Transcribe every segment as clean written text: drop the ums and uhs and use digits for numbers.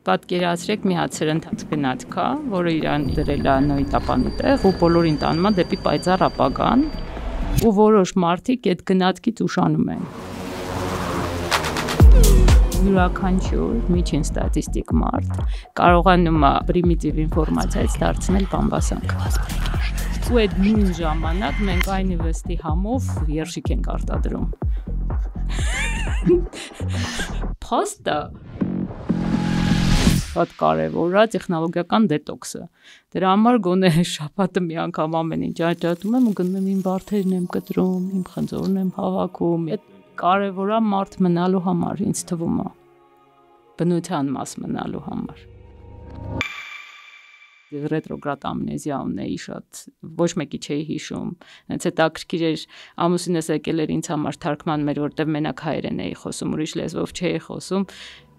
Պատկերացրեք մի հատ սրընթաց գնաց կա, որը իրան դրել է նոյի տապանի տեղ ու բոլորին տանում է դեպի պայծառ ապագան ու որոշ մարդիկ այդ գնացքից ուշանում են։ Յուրաքանչյուր միջին ստատիստիկ մարդ կարողանում է պրիմիտիվ ինֆորմացիայից դարձնել բամբասանք։ Ու այդ նույն ժամանակ մենք այն իվեստի համով երշիկ ենք արտադրում։ Փաստը շատ կարևոր է տեխնոլոգիական դետոքսը։ Դրա համար գոնե շաբաթը մի անգամ ամեն ինչ աճատում եմ ու գնում եմ իմ բարթերն եմ կտրում, իմ խնձորն եմ հավաքում։ Այդ կարևոր է մարդ մնալու համար, ինձ թվում է։ Բնության մաս մնալու համար։ Ռետրոգրադ ամնեզիա ունեի շատ, ոչ մեկի չէի հիշում։ Հենց հետաքրքիր էր ամուսինս եկել էր ինձ համար թարգման մեր, որտեղ մենակ հայերեն էի խոսում, ուրիշ լեզվով չէի խոսում։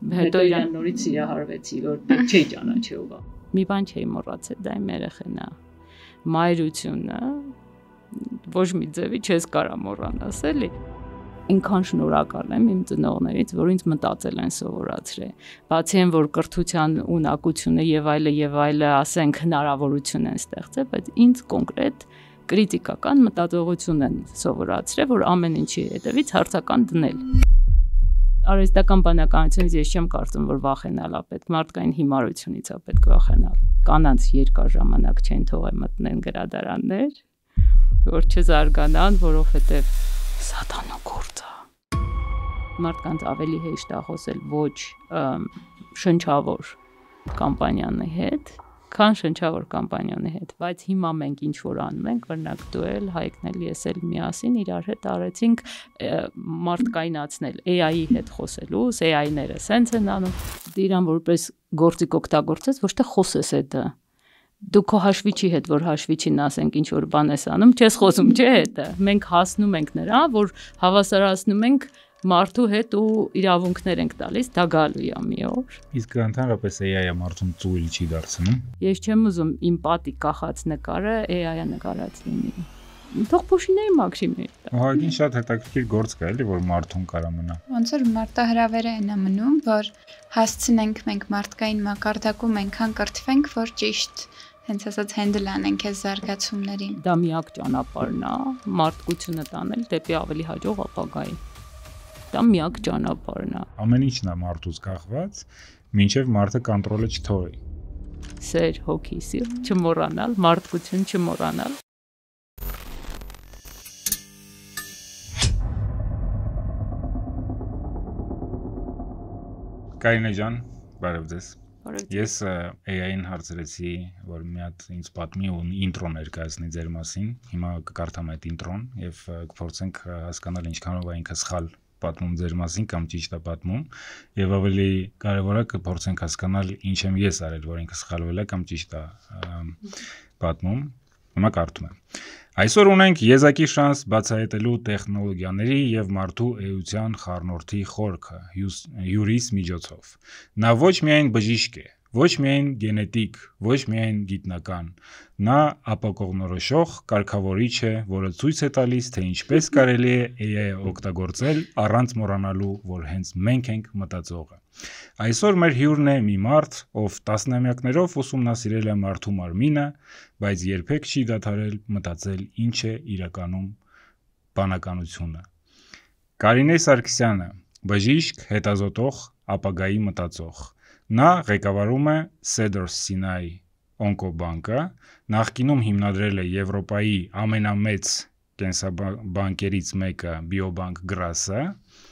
Հետո իրան նորից սիրահարվեցի, որ չէի ճանաչի ով է։ Մի բան չէի մոռացել, դա իմ երեխեն է։ Մայրությունը ոչ մի ձևի չես կարա մոռանաս, էլի։ Ինքան շնորհակալ եմ իմ ծնողներից, որ ինձ մտածել են սովորացրել։ Բացի այն, որ կրթության ունակությունը եւ այլը, ասենք հնարավորություն են ստեղծել, բայց ինձ կոնկրետ կրիտիկական մտածողություն են սովորացրել, որ ամեն ինչի հետևից հարցական դնել։ Արհեստական բանականությունից ես չեմ կարծում, որ վախենալ է պետք, մարդկային հիմարությունից է պետք վախենալ։ Կանանց երկար ժամանակ չեն թողել մտնեն գրադարաններ, որ չզարգանան, որովհետև սատանու գործ է։ Մարդկանց ավելի հեշտ է խոսել ոչ շնչավոր կամպանիանի հետ, քան շնչավոր կամպանիանի հետ, բայց հիմա մենք ինչ որ անում ենք, օրինակ դու էլ, Հայկն էլ, ես էլ միասին իրար հետ արեցինք մարդկայնացնել AI-ի հետ խոսելուց, AI-ները սենց են անում, իրան որպես գործիք օգտագործես, ոչ թե խոսես հետը։ Դու քո հաշվիչի հետ, որ հաշվիչին ասենք ինչ որ բան ես անում, չես խոսում, չէ՞ հետը։ Մենք հասնում ենք նրա, որ հավասարացնում ենք մարդու հետ ու իրավունքներ ենք տալիս, դա գալու է մի օր։ Իսկ ընդհանրապես AI-ը մարդուն ծույլ չի դարձնում։ Ես չեմ ուզում իմ պատի կախած նկարը AI-ը նկարած լինի։ Թող փոշիների մաքրիմի։ Ուղղակի շատ հետաքրքիր գործ կա, էլի, որ մարդուն կարա մնա։ Ոնց որ մարտահրավերը են մնում, որ հասցնենք մենք մարդկային մակարդակում այնքան կրթվենք, որ ճիշտ հենց ասած հենդլ անենք այս զարգացումներին։ Դա միակ ճանապարհն է մարդկությունը տանել դեպի ավելի հաջող ապագայի։ Դա միակ ճանապարհն է։ Ամեն ինչն է մարդուց կախված, մինչև մարդը կոնտրոլը չթողի։ Սեր, հոգի, սիրտ չմոռանալ, մարդկություն չմոռանալ։ Կարինե ջան, բարև ձեզ։ Ես AI-ին հարցրեցի, որ մի հատ ինձ պատմի ու ինտրո ներկայացնի ձեր մասին։ Հիմա կկարդամ այդ ինտրոն եւ կփորձենք հասկանալ ինչքանով է ինքը սխալ պատմում ձեր մասին կամ ճիշտ է պատմում եւ ավելի կարեւոր է կփորձենք հասկանալ ինչ եմ ես արել, որ ինքը սխալվել է կամ ճիշտ է պատմում։ Հիմա կարդում եմ։ Այսօր ունենք եզակի շանս բացահայտելու տեխնոլոգիաների եւ մարդու էության խառնուրդի խորքը հյուրիս միջոցով։ Նա ոչ միայն բժիշկ է, ոչ միայն գենետիկ, ոչ միայն գիտնական, նա ապակողնորոշող կարգավորիչ է, որը ցույց է տալիս, թե ինչպես կարելի է AI-ը օգտագործել առանց մոռանալու, որ հենց մենք ենք մտածողը։ Այսօր մեր հյուրն է մի մարդ, ով տասնամյակներով ուսումնասիրել է մարդու մարմինը, բայց երբեք չի դադարել մտածել ինչ է իրականում բանականությունը։ Կարինե Սարգսյանը, բժիշկ, հետազոտող, ապագայի մտածող։ Նա ղեկավարում է Cedars-Sinai օնկոբանկը, նախկինում հիմնադրել է Եվրոպայի ամենամեծ կենսաբանկերից մեկը Biobank Grass-ը,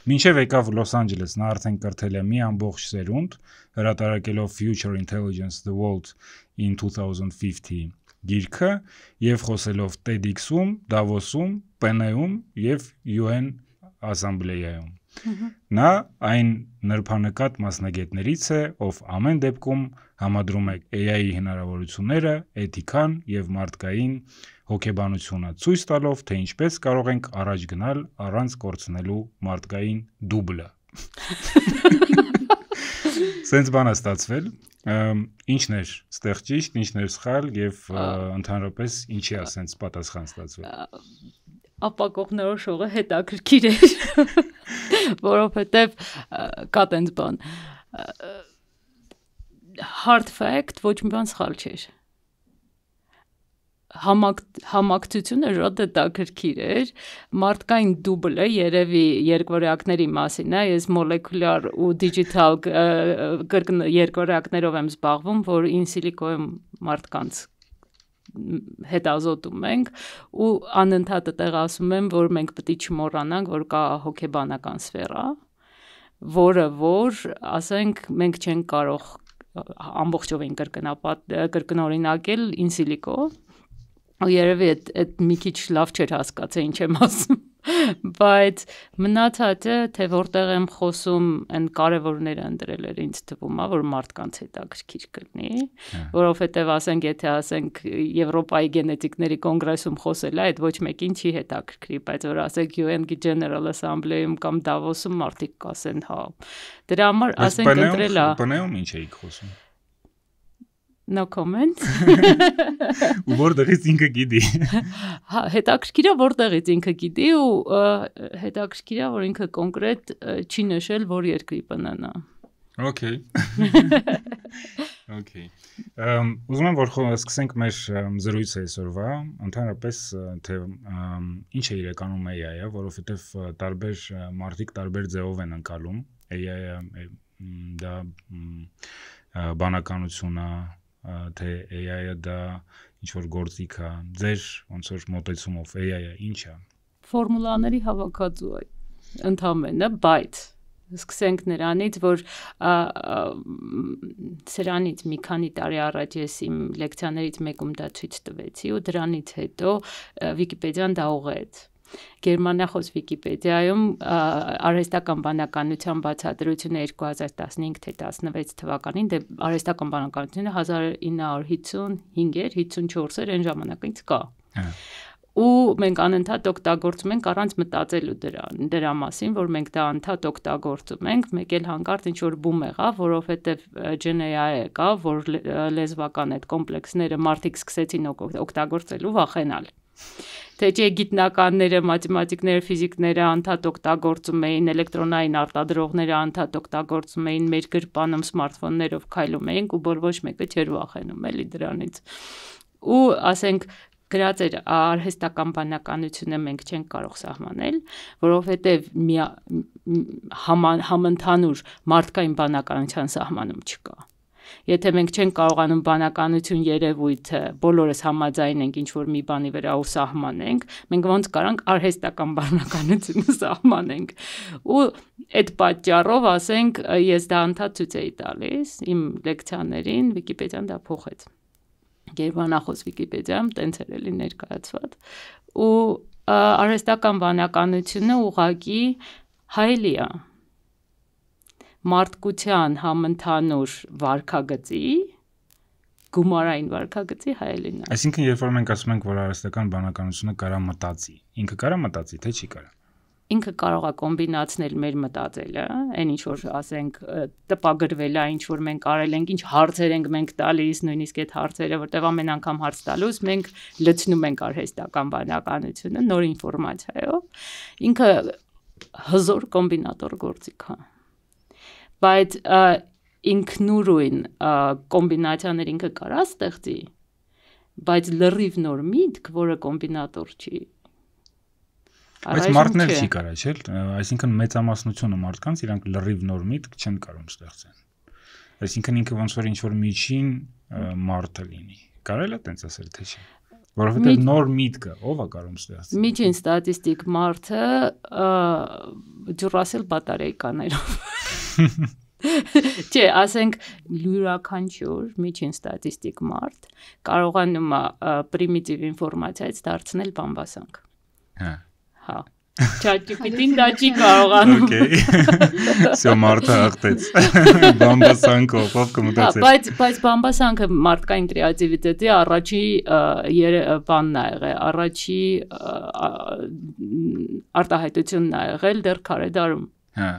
մինչև եկավ Լոս Անջելես, նա արդեն կրթել է մի ամբողջ սերունդ, հրատարակելով Future Intelligence the World in 2050 գիրքը եւ խոսելով TEDx-ում, Davos-ում, PNE-ում եւ UN ասամբլեայում։ Նա այն նրբանկատ մասնագետներից է, ով ամեն դեպքում համադրում է AI-ի հնարավորությունները, էթիկան եւ մարդկային հոգեբանությունը, ցույց տալով, թե ինչպես կարող ենք առաջ գնալ առանց կորցնելու մարդկային դուբլը։ Սենց բան է ստացվել։ Ինչն էր ստեղ ճիշտ, ինչն էր սխալ եւ ընդհանրապես ինչի է սենց պատասխան ստացվել։ Ապակողնորոշողը հետաքրքիր էր, որովհետև կա տենց բան։ hard fact ոչ մի բան սխալ չէր։ Համակցությունը շատ հետաքրքիր էր, մարդկային դուբլը երևի երկվորյակների մասին է, ես մոլեկուլյար ու դիջիտալ երկվորյակներով եմ զբաղվում, որ in silico մարդկանց հետազոտում ենք ու անընդհատ այդտեղ ասում եմ, որ մենք պետք է չմոռանանք, որ կա հոգեբանական սֆերա, որը որ, ասենք, մենք չենք կարող ամբողջովին կրկնօրինակել in silico Երևի այդ մի քիչ լավ չէր հասկացել ինչ եմ ասում, բայց մնացածը, թե որտեղ եմ խոսում, այն կարևորները ընտրել էր ինձ թվում, որ մարդկանց հետաքրքիր կլինի, որովհետև ասենք, եթե ասենք Եվրոպայի գենետիկների կոնգրեսում խոսել է, այդ ոչ մեկին չի հետաքրքրի, բայց որ ասենք UN General Assembly-ում կամ Davos-ում մարդիկ կասեն, հա։ Դրա համար ասենք ընտրել է։ Բնայում ինչ էիք խոսում։ No comment։ Ու որտեղից ինքը գիտի։ Հա, հետաքրքիր է որտեղից ինքը գիտի ու հետաքրքիր է որ ինքը կոնկրետ չի նշել որ երկրի բնանա։ Okay։ Okay։ Ուզում եմ որ սկսենք մեր զրույցը այսօրվա, ընդհանրապես թե ինչ է իրականում AI-ը, որովհետև տարբեր մարդիկ տարբեր ձևով են անցալում AI-ը դա բանականություն է թե AI-ը դա ինչ որ գործիք է, ձեր ոնց որ մոտեցումով AI-ը ինչ է։ Ֆորմուլաների հավաքածու է, ընդհանրապես, բայց սկսենք նրանից, որ սրանից մի քանի տարի առաջ ես իմ լեկցիաներից մեկում դա ցույց տվեցի ու դրանից հետո Վիկիպեդիան դա ուղղեց։ Գերմանախոս Վիկիպեդիայում արհեստական բանականության բացատրությունը 2015 թե 16 թվականին արհեստական բանականությունը 1955 էր, 54 էր այն ժամանակից կա։ Ու մենք անընդհատ օգտագործում ենք առանց մտածելու դրա մասին, որ մենք դա անընդհատ օգտագործում ենք, մեկ էլ հանկարծ ինչ որ բում եղավ, որովհետև Gen AI կա, որ լեզվական այդ կոմպլեքսները մարդիկ սկսեցին օգտագործելու վախենալ։ Թե չէ գիտնականները, մաթեմատիկները, ֆիզիկները անընդհատ օգտագործում էին, էլեկտրոնային արտադրողները անընդհատ օգտագործում էին, մեր գրպանում սմարթֆոններով քայլում էինք ու ոչ մեկը չէր վախենում էլի դրանից։ Ու ասենք գրած էր արհեստական բանականությունը մենք չենք կարող սահմանել, որովհետև համընդհանուր մարդկային բանականության սահմանում չկա։ Եթե մենք չենք կարողանում բանականություն երևույթը բոլորս համաձայն ենք ինչ-որ մի բանի վրա ու սահմանենք, մենք ոնց կարանք արհեստական բանականությունը սահմանենք։ Ու այդ պատճառով, ասենք, ես դա անդադ ցույց էի տալիս իմ լեկցիաներին, Վիկիպեդիան դա փոխեց։ Գերմանախոս Վիկիպեդիայում տենց էր էլի ներկայացված։ Ու արհեստական բանականությունը ուղղակի հայելի է։ Մարդկության համընդհանուր վարքագծի գումարային վարքագծի հայելին է։ Այսինքն երբ որ մենք ասում ենք որ արհեստական բանականությունը կարա մտածի, ինքը կարա մտածի, թե չի կարա։ Ինքը կարող է կոմբինացնել մեր մտածելը, այն ինչ որ ասենք տպագրվել է, ինչ որ մենք արել ենք, ինչ հարցեր ենք մենք տալիս, նույնիսկ այդ հարցերը, որտեղ ամեն անգամ հարց տալուց մենք լցնում ենք արհեստական բանականությունը նոր ինֆորմացիայով։ Ինքը հզոր կոմբինատոր գործիք է։ Բայց ինքնուրույն կոմբինացիաներ ինքը կարա ստեղծի, բայց լրիվ նոր միտք, որը կոմբինատոր չի։ Բայց մարդներ չի կարա, չէ՞, այսինքն մեծամասնությունը մարդկանց իրանք լրիվ նոր միտք չեն կարող ստեղծեն։ Այսինքն ինքը ոնց որ ինչ-որ միջին մարդը լինի։ Կարելի է տենց ասել, թե չէ։ Որովհետև նոր միտքը ով է կարող ստեղծել։ Միջին ստատիստիկ մարդը ջուրասել բատարեյկաներով։ Չէ, ասենք յուրաքանչյուր միջին ստատիստիկ մարդ կարողանում է պրիմիտիվ ինֆորմացիայից դարձնել բամբասանք։ Հա։ ChatGPT-ին դա չի կարողանում։ Okay։ Всё մարդը հաղթեց։ Բամբասանքով ով կմտածեր։ Բայց բամբասանքը մարդկային կրեատիվիտետի առաջի բանն է եղել, առաջի արտահայտությունն է եղել դեռ քարե դարում։ Հա։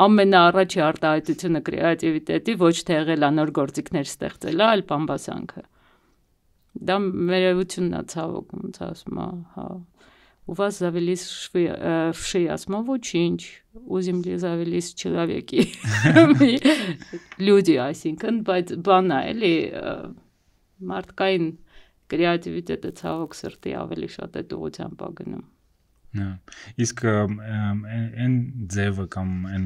Ամենաառաջի արտահայտությունը կրեատիվիտետի ոչ թե եղել է նոր գործիքներ ստեղծելը, այլ բամբասանքը։ Դա մերևությունն է ցավոք, ոնց ասում է, հա։ у вас завелись вши осмовучинч, у земли завелись человеки, люди, այսինքն, բայց բան է, էլի մարդկային կրեատիվիտետը ցավոք սրտի ավելի շատ է ուղղությամբ ագնում։ Իսկ այն ձևը կամ այն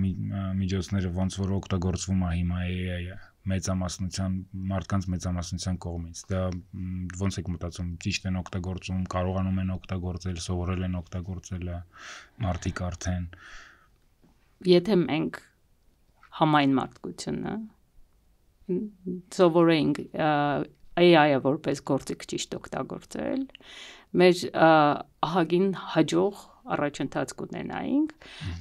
միջոցները ոնց որ օգտագործվում է հիմա AI-ը մեծամասնության մարդկանց մեծամասնության կողմից դա ոնց եք մտածում ճիշտ են օգտագործում կարողանում են օգտագործել սովորել են օգտագործել մարդիկ արդեն եթե մենք համայն մարդկությունը սովորենք AI-ը որպես գործիք ճիշտ օգտագործել մեր ահագին հաջող առաջընթաց կունենայինք,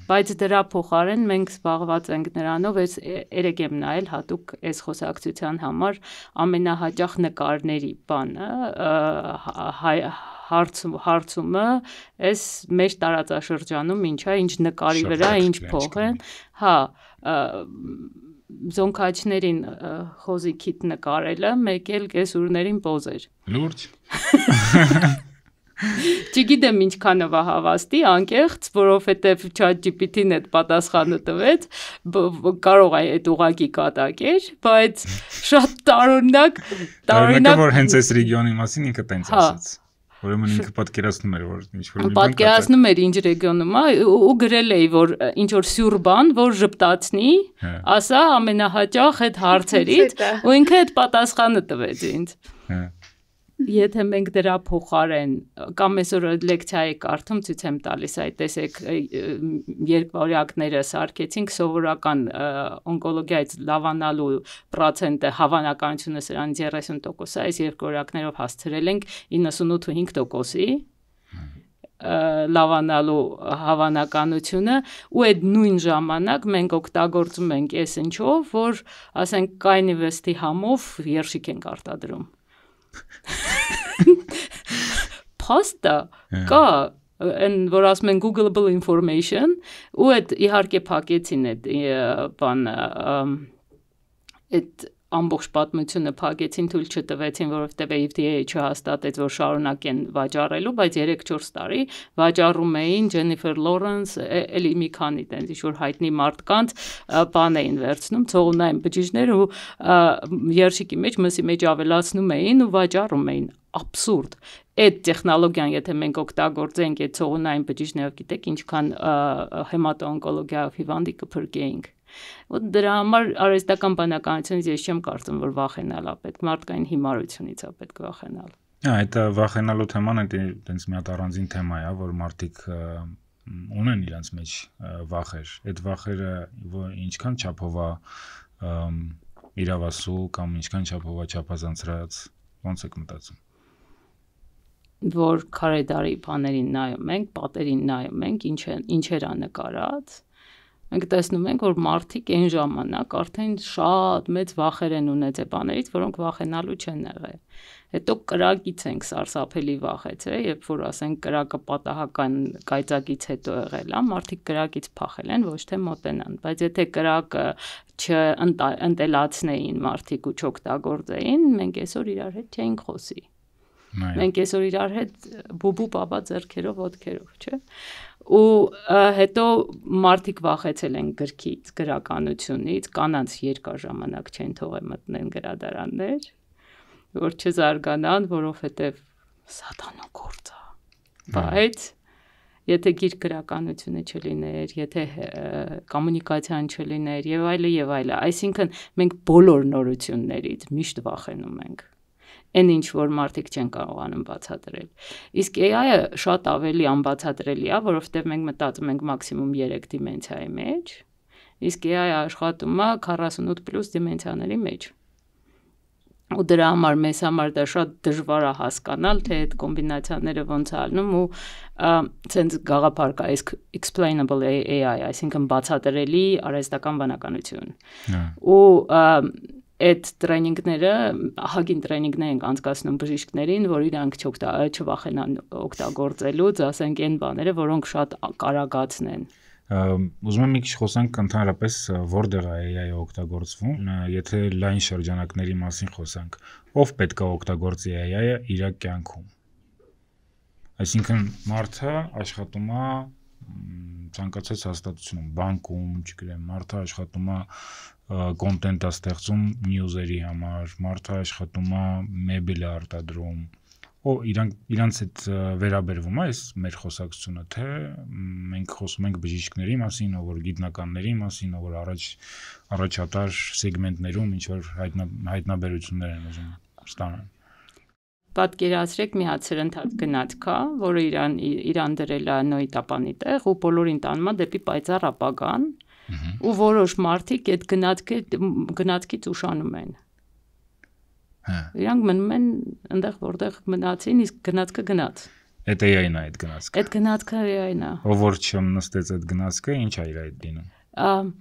բայց դրա փոխարեն մենք զբաղված ենք նրանով, այս երեք եմ նայել հատուկ այս խոսակցության համար ամենահաճախ նկարների բանը, հարցումը, այս մեր տարածաշրջանում ինչա, ինչ նկարի վրա, ինչ փող են, հա, զոնքաչներին խոզիկիտ նկարելը, մեկ էլ կեսուրներին պոզեր։ Լուրջ։ Չգիտեմ ինչքանով է հավաստի, անկեղծ, որովհետև ChatGPT-ն այդ պատասխանը տվեց, կարող է այդ ուղղակի կատակեր, բայց շատ տարօրինակ որ հենց այս ռեգիոնի մասին ինքը տենց ասաց։ Ուրեմն ինքը պատկերացնում էր, որ ինչ-որ մի բան պատկերացնում էր ինչ ռեգիոնում է, ու գրել էի, որ ինչ որ սյուր բան, որ ժպտացնի, ասա ամենահաճախ այդ հարցերից, ու ինքը այդ պատասխանը տվեց ինձ։ Եթե մենք դրա փոխարեն կամ այսօր լեկցիայի կարդում ցույց եմ տալիս, այդ տեսեք երկվորյակները սարքեցինք սովորական օնկոլոգիայից լավանալու պրոցենտը հավանականությունը սրանից 30% է, այս երկվորյակներով հասցրել ենք 98.5%-ի լավանալու հավանականությունը ու այդ նույն ժամանակ մենք օգտագործում ենք այս ինչով, որ ասենք կայնիվեստի համով երշիկ ենք արտադրում Փաստը կա այն որ ասում են Googleable information ու այդ իհարկե փակեցին այդ բանը այդ ամբողջ պատմությունը փակեցին թույլ չտվեցին որովհետև FDA-ը չհաստատեց որ շարունակեն վաճառելու բայց 3-4 տարի վաճառում էին Jennifer Lawrence էլի մի քանի տենց ինչ որ հայտնի մարդկանց բան էին վերցնում ցողունային բջիջներ ու երշիկի մեջ մսի մեջ ավելացնում էին ու վաճառում էին абսուրդ այդ տեխնոլոգիան եթե մենք օգտագործենք այդ ցողունային բջիջներով գիտեք ինչքան հեմատոօնկոլոգիայով հիվանդի կփրկեինք ու դրա համար արհեստական բանականությունից ես չեմ կարծում որ վախենալ է պետք մարդկային հիմարությունից է պետք վախենալ այդ վախենալու թեման այտենց մի հատ առանձին թեմա է որ մարդիկ ունեն իրենց մեջ վախեր այդ վախերը ինչքան չափով է իրավասու կամ ինչքան չափով է չափազանցրած ոնց եք մտածում որ քարեդարի բաներին նայում ենք պատերին նայում ենք ինչեր է նկարած մենք տեսնում ենք որ մարդիկ այն ժամանակ արդեն շատ մեծ վախեր են ունեցել բաներից որոնք վախենալու չեն եղել հետո կրակից ենք սարսափելի վախեցել երբ որ ասենք կրակը պատահական կայծակից հետո եղել է մարդիկ կրակից փախել են ոչ թե մոտենան բայց եթե կրակը չընտելացնեին մարդիկ ու չօգտագործեին մենք այսօր իրար հետ չէինք խոսի մենք այսօր իրար հետ բուբու պապա ձեռքերով ոտքերով չէ ու հետո մարդիկ վախեցել են գրքից գրականությունից կանանց երկար ժամանակ չեն թողել մտնեն գրադարաններ որ չզարգանան որովհետև սատանու գործ է բայց եթե գիրք գրականությունը չլիներ եթե կոմունիկացիան չլիներ եւ այլը այսինքն մենք բոլոր նորություններից միշտ վախենում ենք այն ինչ որ մարդիկ չեն կարողանում բացատրել իսկ AI-ը շատ ավելի անբացատրելի է որովհետև մենք մտածում ենք մաքսիմում 3 դիմենսիայի մեջ իսկ AI-ը աշխատում է 48+ դիմենսիաների մեջ ու դրա համար մեզ համար դա շատ դժվար է հասկանալ թե այդ կոմբինացիաները ոնց է ալնում ու ցենց գաղափար կա explainable AI այսինքն բացատրելի արհեստական բանականություն ու այդ տրեյնինգները ահագին տրեյնինգներ ենք անցկացնում բժիշկներին, որ իրանք չվախենան օգտագործելուց, ասենք այն բաները, որոնք շատ կարագացնեն։ Ուզում եմ մի քիչ խոսանք ընդհանրապես որտեղ է AI-ը օգտագործվում, եթե լայն շրջանակների մասին խոսանք, ով պետք է օգտագործի AI-ը իր կյանքում։ Այսինքն մարդը աշխատում է ցանկացած հաստատությունում, բանկում, չգիտեմ, մարդը աշխատում է կոնտենտ է ստեղծում նյուզերի համար, մարդը աշխատում է մեբել է արտադրում, իրանց այդ վերաբերվում է այս մեր խոսակցությունը, թե մենք խոսում ենք բժիշկների մասին, ով որ գիտնականների մասին, ով որ առաջատար սեգմենտներում ինչ որ հայտնաբերություններ են ուզում ստանալ։ Պատկերացրեք մի հատ սրընթաց գնաց կա, որը իրան դրել է նոյի տապանի տեղ ու բոլորին տանում է դեպի պայծառ ապագան, ու որոշ մարդիկ այդ գնացքից ուշանում են։ Իրանք մնում են այնտեղ, որտեղ մնացին, իսկ գնացքը գնաց։ Այդ AI-ն է այդ գնացքը։ Այդ գնացքը AI-ն է։ Ով որ չնստեց այդ գնացքը, ինչ է իր այդ դինում։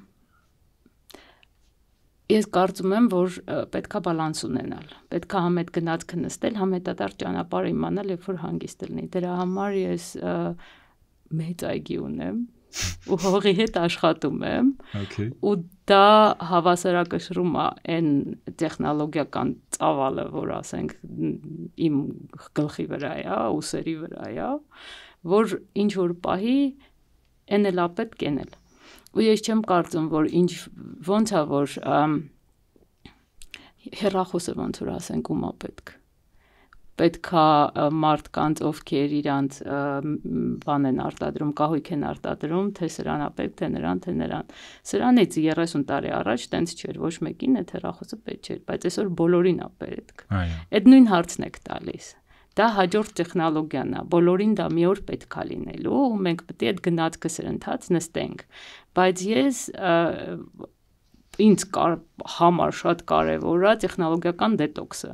Ես կարծում եմ, որ պետքա բալանս ունենալ։ Պետքա համ այդ գնացքը նստել, համ հետադարձ ճանապարհը իմանալ, երբ որ հանգիստ լինի։ Դրա համար ես մեծ այգի ունեմ ու հողի հետ աշխատում եմ։ Ու դա հավասարակշռում է այն տեխնոլոգիական ծավալը, որ ասենք իմ գլխի վրա է, ուսերի վրա է, որ ինչ որ պահի այն էլ պետք կենել։ Ու ես չեմ կարծում, որ ոնց է, որ հեռախոսը ոնց որ ասենք ումա պետքա մարդկանց, ովքեր իրանց բան են արտադրում, կահույք են արտադրում, թե սրան է պետք, թե նրան։ Սրանից 30 տարի առաջ տենց չէր, ոչ մեկին այդ հեռախոսը պետք չէր, բայց այսօր բոլորին է պետք։ Այդ նույն հարցն եք տալիս։ Դա հաջորդ տեխնոլոգիան է, բոլորին դա մի օր պետք է լինելու, ու մենք պետք է այդ գնացքը սրընթաց նստենք։ Բայց ես ինձ համար շատ կարևոր է տեխնոլոգիական դետոքսը։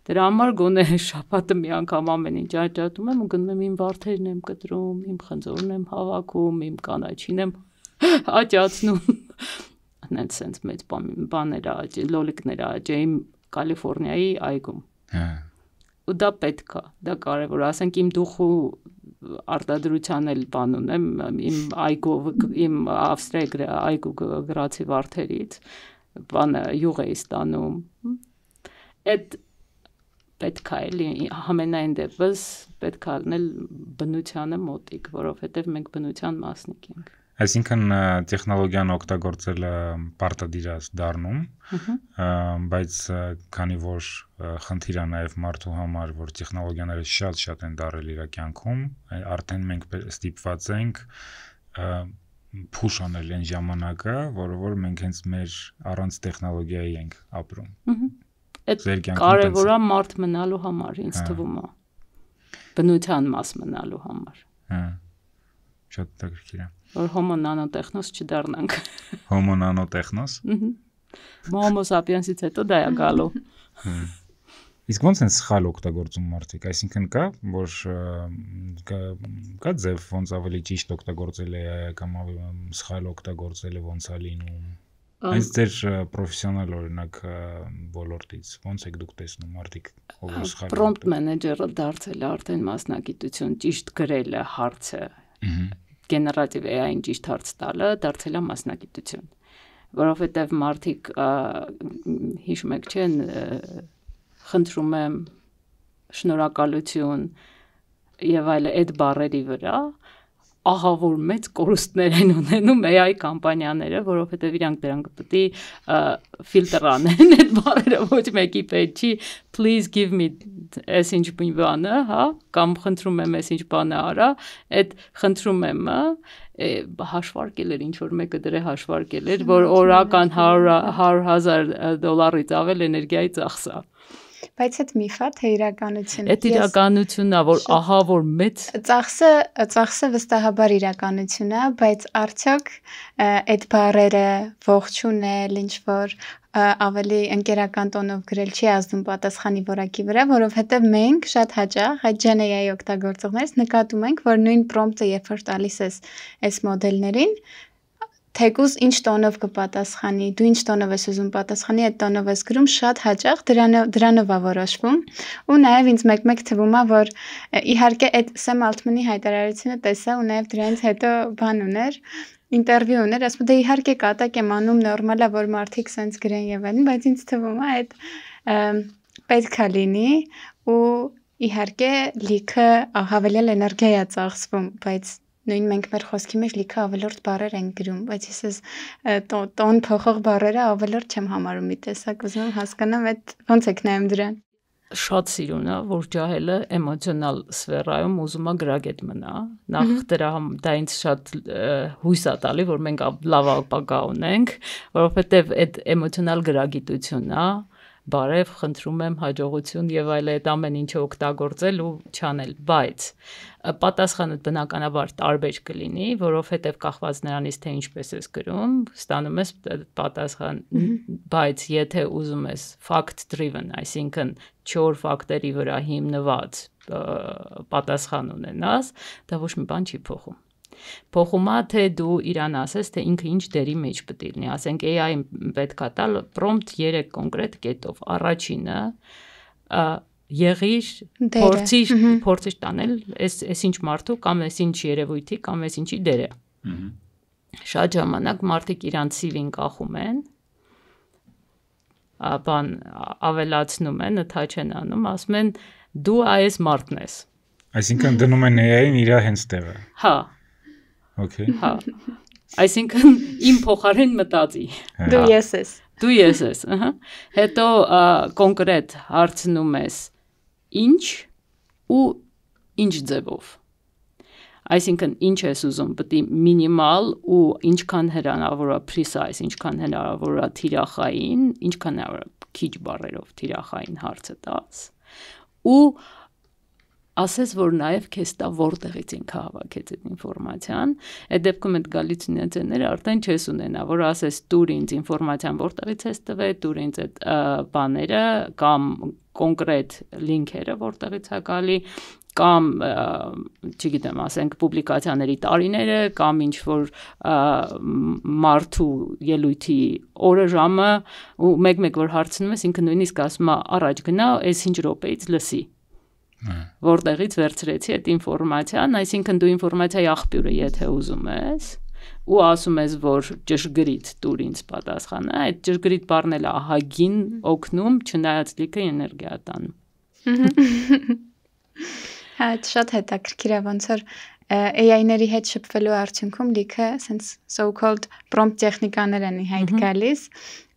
Դրա համար գոնե շաբաթը մի անգամ ամեն ինչ աճատում եմ ու գնում եմ իմ վարդերն եմ կտրում, իմ խնձորն եմ հավաքում, իմ կանաչին եմ աճացնում։ Նենց մեծ բաներ է, լոլիկներ է աճեին Կալիֆոռնիայի այգում։ Ու դա պետք է, դա կարևոր, ասենք իմ դուխու արտադրության էլ բան ունեմ, իմ Ավստրիայի այգու գրացի վարդերից, բանը յուղ էի ստանում, այդ պետք է էլի, համենայն դեպս պետք է լինել բնությանը մոտիկ, որովհետև մենք բնության մասնիկ ենք։ Այսինքն տեխնոլոգիան օգտագործելը պարտադիր է դառնում, բայց քանի որ խնդիր է նաև մարդու համար, որ տեխնոլոգիաները շատ են դարել իր կյանքում, արդեն մենք ստիպված ենք փուշ անել այն ժամանակը, որ մենք հենց մեր առանց տեխնոլոգիայի ենք ապրում։ Այդ կարևոր է մարդ մնալու համար, ինձ թվում է, բնության մաս մնալու համար։ Շատ դրական է։ Որ հոմո նանոտեխնոս չդառնանք։ Հոմո նանոտեխնոս։ Հոմո սապիենսից հետո դա է գալու։ Իսկ ոնց են սխալ օգտագործում մարդիկ, այսինքն կա, որ կա ձև ոնց ավելի ճիշտ օգտագործել է կամ սխալ օգտագործել է ոնց է լինում։ Այս ձեր պրոֆեսիոնալ օրինակ ոլորտից ոնց եք դուք տեսնում մարդիկ, ով սխալ։ Prompt manager-ը դարձել է արդեն մասնագիտություն, ճիշտ գրելը հարցը։ Գեներատիվ AI-ին ճիշտ հարց տալը դարձել է մասնագիտություն, որովհետև մարդիկ հիշում եք չեն խնդրում եմ շնորհակալություն եւ այլ այդ բառերի վրա ահա որ մեծ կորուստներ են ունենում AI կամպանիաները, որովհետև իրանք դրանք պետք է ֆիլտր անեն այդ բառերը ոչ մեկի պետք չի please give me այսինչ բանը, հա, կամ խնդրում եմ այսինչ բանը արա, այդ խնդրում եմ հաշվարկել էր ինչ որ մեկը դրե հաշվարկել էր, որ օրական $100,000 ավել էներգիայի ծախսա։ Բայց այդ միֆա թե իրականություն։ Այդ իրականությունն է, որ ահա որ մեծ ծախսը վստահաբար իրականություն է, բայց արդյոք այդ բառերը ողջունել, ինչ որ ավելի ընկերական տոնով գրել չի ազդում պատասխանի որակի վրա, որովհետև մենք շատ հաճախ այդ Gen AI օգտագործողներից նկատում ենք, որ նույն prompt-ը երբ որ տալիս ես այս մոդելներին, թեկուզ ինչ տոնով կպատասխանի, դու ինչ տոնով ես ուզում պատասխանի, այդ տոնով ես գրում, շատ հաճախ դրանով է որոշվում, ու նաև ինձ մեկ-մեկ թվում է, որ իհարկե այդ Սեմ Ալթմանի հայտարարությունը տեսա ու նաև դրանից հետո բան ուներ, ինտերվյու ուներ, ասում դե իհարկե կատակ եմ անում, նորմալ է, որ մարդիկ սենց գրեն եւ այլն, բայց ինձ թվում է այդ պետք է լինի ու իհարկե լիքը հավելյալ էներգիա է ծախսվում, բայց նույն մենք մեր խոսքի մեջ լիքը ավելորդ բառեր ենք գրում, բայց ես այս տոն փոխող բառերը ավելորդ չեմ համարում մի տեսակ, ուզում եմ հասկանամ այդ ոնց եք նայում դրան։ Շատ սիրուն է, որ ջահելը էմոցիոնալ սֆերայում ուզում է գրագետ մնա։ Նախ դա ինձ շատ հույս է տալի, որ մենք լավ ապագա ունենք, որովհետև այդ էմոցիոնալ գրագիտությունն է, բարև, խնդրում եմ հաջողություն եւ այլ այդ ամեն ինչը օգտագործել ու չանել, բայց պատասխանը բնականաբար տարբեր կլինի, որովհետեւ կախված նրանից թե ինչպես ես գրում, ստանում ես պատասխան, բայց եթե ուզում ես fact driven, այսինքն 4 ֆակտերի վրա հիմնված պատասխան ունենաս, դա ոչ մի բան չի փոխում։ Փոխում է թե դու իրան ասես, թե ինքը ինչ դերի մեջ պետք է լինի, ասենք AI-ին պետք է տալ prompt 3 կոնկրետ կետով։ Առաջինը եղիր փորձիր տանել այս ինչ մարդու կամ այս ինչ երևույթի կամ այս ինչի դերը։ Շատ ժամանակ մարդիկ իրանց CV-ին կախում են, բան ավելացնում են, attach են անում, ասում են դու այս մարդն ես։ Այսինքն դնում են AI-ին իր հենց տեղը։ Հա։ Okay. Հա։ Այսինքն իմ փոխարեն մտածի։ Դու ես ես։ Դու ես ես, ըհը։ Հետո կոնկրետ հարցնում ես ինչ ու ինչ ձևով։ Այսինքն ինչ ես ուզում, պետք է մինիմալ ու ինչքան հնարավոր է precise, ինչքան հնարավոր է թիրախային, ինչքան հնարավոր է քիչ բառերով թիրախային հարցը տաս։ Ու ասես որ նաև քեզ տա որտեղից ինքը հավաքեց այդ ինֆորմացիան, այդ դեպքում այդ գալյուցինացիաները արդեն չես ունենա, որ ասես դուր ինձ ինֆորմացիան որտեղից ես տվել, դուր ինձ այդ բաները կամ կոնկրետ լինքերը որտեղից է գալի, կամ չգիտեմ, ասենք պուբլիկացիաների տարիները, կամ ինչ որ մարդու ելույթի օրը ժամը, ու մեկ-մեկ որ հարցնում ես, ինքը նույնիսկ ասում է առաջ գնա, այս 5 րոպեից լսի։ Որտեղից վերցրեցի այդ ինֆորմացիան, այսինքն դու ինֆորմացիայի աղբյուրը եթե ուզում ես ու ասում ես որ ճշգրիտ դուր ինձ պատասխանը, այդ ճշգրիտ բառն էլ ահագին օգնում, չնայած լիքը էներգիա տանում։ Հա, շատ հետաքրքիր է ոնց որ AI-ների հետ շփվելու արդյունքում լիքը sense so-called prompt տեխնիկաներ են իհայտ գալիս,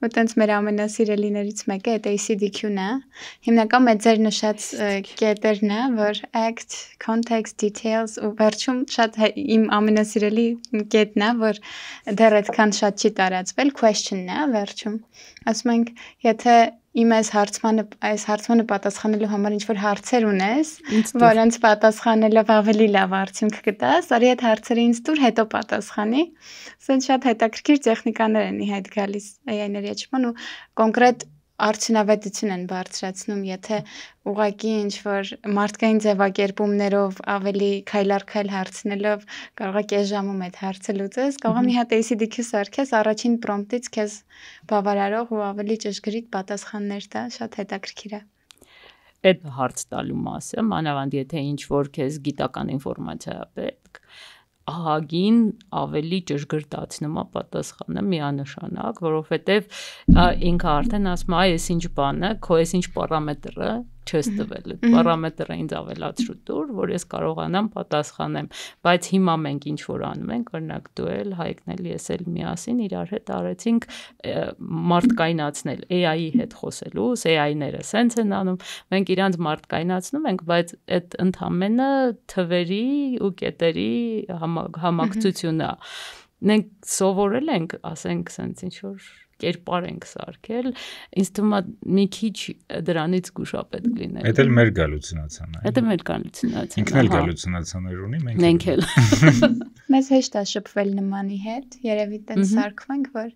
ու տենց մեր ամենասիրելիներից մեկը այդ ACDQ-ն է, հիմնական մեծ ձեր նշած կետերն է, որ act, context, details ու վերջում շատ իմ ամենասիրելի կետն է, որ դեռ այդքան շատ չի տարածվել, question-ն է վերջում, ասում ենք, եթե իմ այս հարցմանը պատասխանելու համար ինչ-որ հարցեր ունես, որոնց պատասխանելով ավելի լավ արդյունք կտաս, արի այդ հարցերը ինձ տուր, հետո պատասխանի, սենց շատ հետաքրքիր տեխնիկաներ են իհայտ գալիս AI-ների էջման ու կոնկրետ արդյունավետություն են բարձրացնում, եթե ուղղակի ինչ-որ մարդկային ձևակերպումներով ավելի քայլ հարցնելով կարող է կես ժամում այդ հարցը լուծես, կարող է մի հատ ACDQ սարքես առաջին պրոմպտից քեզ բավարարող ու ավելի ճշգրիտ պատասխաններ տա, շատ հետաքրքիր է։ Այդ հարց տալու մասը, մանավանդ եթե ինչ-որ քեզ գիտական ինֆորմացիա պետք, ահագին ավելի ճշգրտացնում է պատասխանը միանշանակ, որովհետև ինքը արդեն ասում է, այս ինչ բանը, քո այս ինչ պարամետրը չես տվել, այդ պարամետրը ինձ ավելացրու տուր, որ ես կարողանամ պատասխանեմ, բայց հիմա մենք ինչ որ անում ենք, օրինակ դու էլ, Հայկն էլ, ես էլ միասին իրար հետ արեցինք մարդկայնացնել AI-ի հետ խոսելուց, AI-ները սենց են անում, մենք իրանց մարդկայնացնում ենք, բայց այդ ընդամենը թվերի ու կետերի համակցությունն է։ Մենք սովորել ենք, ասենք, սենց ինչ որ կերպար ենք սարքել, ինձ թվում է մի քիչ դրանից գուշապետ լինել։ Այդ էլ մեր գալուցինացիան է։ Այդ էլ մեր գալուցինացիան։ Ինքն էլ գալուցինացիաներ ունի, մենք էլ։ Մեզ հեշտ է շփվել նմանի հետ, երևի տենց սարքվենք, որ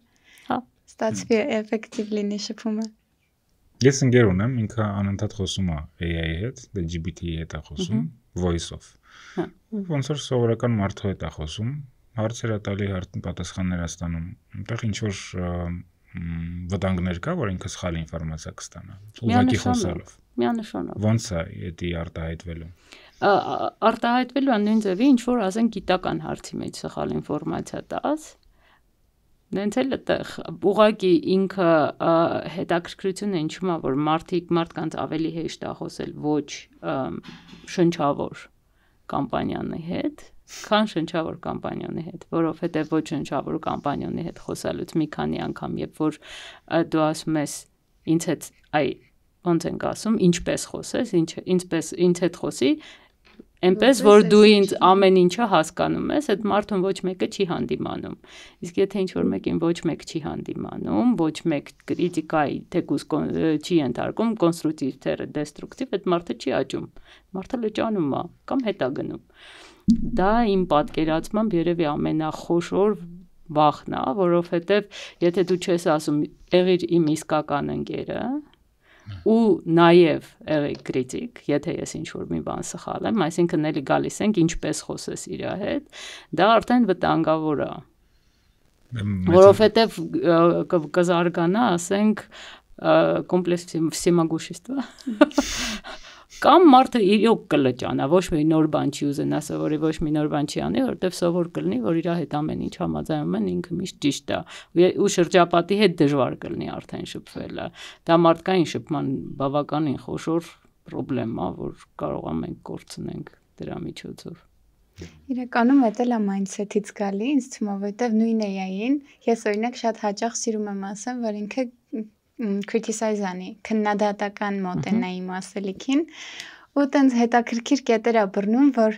ստացվի էֆեկտիվ լինի շփումը։ Ես ընկեր ունեմ, ինքը անընդհատ խոսում է AI-ի հետ, դե GPT-ի հետ է խոսում, voice-ով։ Ոնց որ սովորական մարդու հետ է խոսում, հարցեր է տալի, պատասխաններ է ստանում։ Այնտեղ ինչ որ վտանգներ կա, որ ինքը սխալ ինֆորմացիա կստանա։ Ուղղակի խոսալով։ Միանշանակ։ Ոնց է դա արտահայտվելու։ Արտահայտվելու է նույն ձևի, ինչ որ ասենք գիտական հարցի մեջ սխալ ինֆորմացիա տաս, Նենց էլ այդտեղ ուղղակի ինքը հետաքրքրությունը ինչու՞մ է, որ մարդկանց ավելի հեշտ է խոսել ոչ շնչավոր կամպանիանի հետ, քան շնչավոր կամպանիանի հետ, որովհետև ոչ շնչավոր կամպանիանի հետ խոսալուց մի քանի անգամ, երբ որ դու ասում ես ինձ հետ, ոնց ենք ասում, ինչպես խոսես, ինձ հետ խոսի, այնպես որ դու ինձ ամեն ինչը հասկանում ես, այդ մարդուն ոչ մեկը չի հանդիմանում։ Իսկ եթե ինչ-որ մեկին ոչ մեկ չի հանդիմանում, ոչ մեկ կրիտիկայի թեկուզ չի ենթարկում, կոնստրուկտիվ թե դեստրուկտիվ, այդ մարդը չի աճում։ Մարդը լճանում է կամ հետ է գնում։ Դա իմ պատկերացմամբ երևի ամենախոշոր վախն է, որովհետև եթե դու չես ասում եղիր իմ իսկական ընկերը, ու նաև եղի կրիտիկ, եթե ես ինչ-որ մի բան սխալ եմ, այսինքն էլի գալիս ենք ինչպես խոսես իր հետ, դա արդեն վտանգավոր է, որովհետև կզարգանա, ասենք, կոմպլեքս всемогущества, կամ մարդը իրոք կլճանա, ոչ մի նոր բան չի ուզենա սովորի, ոչ մի նոր բան չի անի, որովհետև սովոր կլինի, որ իր հետ ամեն ինչ համաձայնում են, ինքը միշտ ճիշտ է, ու շրջապատի հետ դժվար կլինի արդեն շփվելը։ Դա մարդկային շփման բավականին խոշոր խնդրեմ է, որ կարող ենք կորցնենք դրա միջոցով։ Իրականում դա էլ է mindset-ից գալի, ինձ թվում է, որովհետև նույն AI-ին ես օրինակ շատ հաճախ սիրում եմ ասեմ, որ ինքը criticize անի, քննադատական մոտենայի ասելիքին, ու տենց հետաքրքիր կետեր է բռնում, որ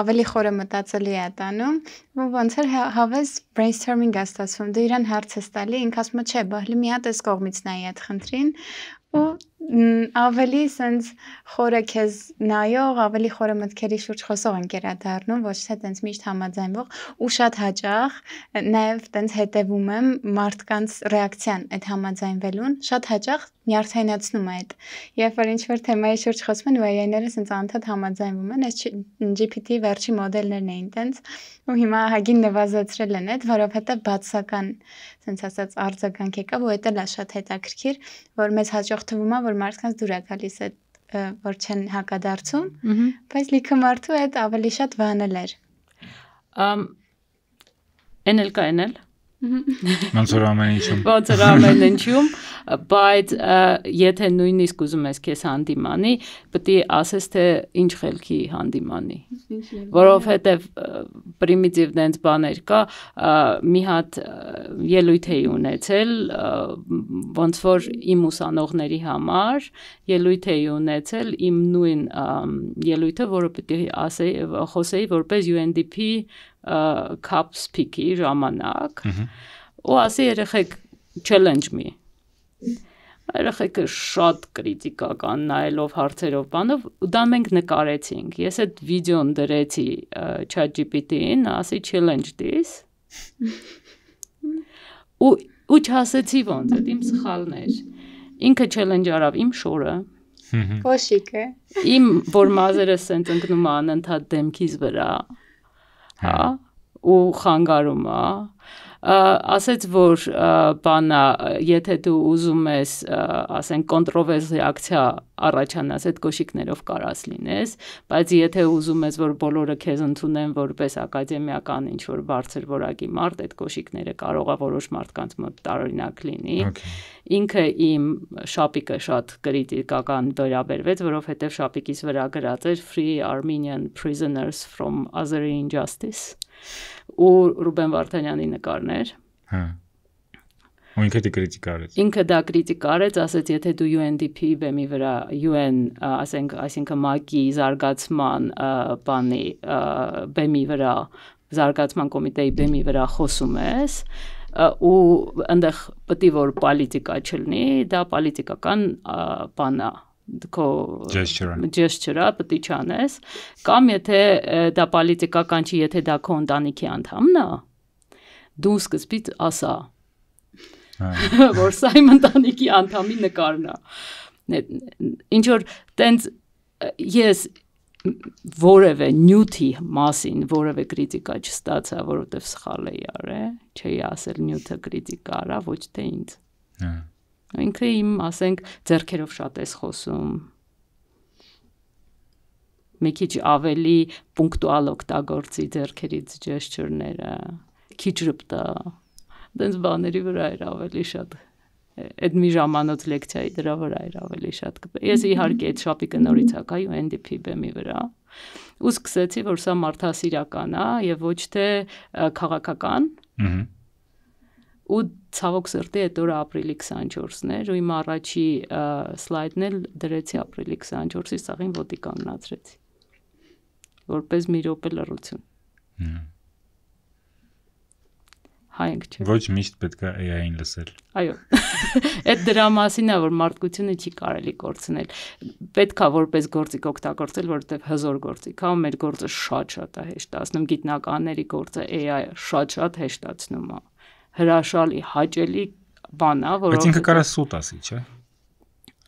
ավելի խորը մտածելի է տանում, ու ոնց էր հավես brainstorming է ստացվում, դու իրան հարց ես տալի, ինքը ասում է, չէ, բահլի մի հատ էս կողմից նայի այդ խնդրին, ու ավելի սենց խորը քեզ նայող, ավելի խորը մտքերի շուրջ խոսող ընկեր է դառնում, ոչ թե տենց միշտ համաձայնվող, ու շատ հաճախ նաև տենց հետևում եմ մարդկանց ռեակցիան այդ համաձայնվելուն, շատ հաճախ նյարդայնացնում է այդ։ Երբ որ ինչ-որ թեմայի շուրջ խոսում են, ու AI-ները սենց անդադ համաձայնվում են, այս GPT-ի վերջի մոդելներն էին տենց, ու հիմա հագին նվազեցրել են այդ, որովհետև բացական, սենց ասած, արձագանք եկավ, ու դա էլ է շատ հետաքրքիր, որ մեզ հաճախ թվում է, որ մարդկանց դուր է գալիս այդ, որ չեն հակադարձում, բայց լիքը մարդու այդ ավելի շատ վանել էր։ Էնել կա էնել։ Ոնց որ ամեն ինչում։ Ոնց որ ամեն ինչում, բայց եթե նույնիսկ ուզում ես քեզ հանդիմանի, պետք է ասես թե ինչ խելքի հանդիմանի։ Որովհետև պրիմիտիվ դենց բաներ կա, մի հատ ելույթ էի ունեցել, ոնց որ իմ ուսանողների համար ելույթ էի ունեցել իմ նույն ելույթը, որը պետք է խոսեի որպես UNDP cup speak-ի ժամանակ, ու ասի երեխեք challenge me։ Երեխեքը շատ կրիտիկական նայելով հարցերով բանով, ու դա մենք նկարեցինք։ Ես այդ վիդեոն դրեցի ChatGPT-ին, ասի challenge this։ Ու չասեցի ոնց, այդ իմ սխալն էր։ Ինքը challenge արավ իմ շորը։ Կոշիկը։ Իմ որ մազերս սենց ընկնում է անընդհատ դեմքիս վրա, հա, ու խանգարում է, ասեց, որ բանա, եթե դու ուզում ես, ասենք, կոնտրովերս ռեակցիա առաջանաս, այդ կոշիկներով կարաս լինես, բայց եթե ուզում ես, որ բոլորը քեզ ընդունեն որպես ակադեմիական ինչ-որ բարձր որակի մարդ, այդ կոշիկները կարող է որոշ մարդկանց մոտ տարօրինակ լինի։ Ինքը իմ շապիկը շատ կրիտիկական վերաբերվեց, որովհետև շապիկիս վրա գրած էր Free Armenian prisoners from other injustice, ու Ռուբեն Վարդանյանի նկարներ։ Հա։ Ու ինքը դա կրիտիկարեց։ Ինքը դա կրիտիկարեց, ասեց, եթե դու UNDP բեմի վրա, UN, ասենք, այսինքն ՄԱԿ-ի զարգացման բանի բեմի վրա, զարգացման կոմիտեի բեմի վրա խոսում ես, ու այնտեղ պետք է որ պոլիտիկա չլինի, դա պոլիտիկական բան է։ Քո gesture-ը պետք է չանես, կամ եթե դա պոլիտիկական չի, եթե դա քո ընտանիքի անդամն է, դու սկզբից ասա, որ սա իմ ընտանիքի անդամի նկարն է։ Ինչ որ տենց ես որևէ նյութի մասին որևէ կրիտիկա չստացա, որովհետև սխալ էի արել, չէի ասել նյութը կրիտիկա արա, ոչ թե ինձ։ Ինքը իմ, ասենք, ձեռքերով շատ ես խոսում, մի քիչ ավելի պունկտուալ օգտագործի ձեռքերից gesture-ները, քիչ ժպտա, Դենց բաների վրա էր ավելի շատ այդ մի ժամանոց լեկցիայի դրա վրա էր ավելի շատ ես իհարկե այդ շապիկը նորից հակայի ու NDP բեմի վրա ու սկսեցի որ սա մարդասիրական է եւ ոչ թե քաղաքական ու ցավոք սրտի այդ օրը ապրիլի 24-ն էր ու իմ առաջի սլայդն էլ դրեցի ապրիլի 24-ի սաղին ոտի կանգնացրեցի որպես մի րոպե լռություն հայենք չէ ոչ միշտ պետք է AI-ին լսել այո այդ դրա մասին է որ մարդկությունը չի կարելի կորցնել պետք է որպես գործիք օգտագործել որովհետև հզոր գործիք է ու մեր գործը շատ է հեշտացնում գիտնականների գործը AI-ը շատ հեշտացնում է հրաշալի հաճելի բան է որովհետև բայց ինքը կարա սուտ ասի չէ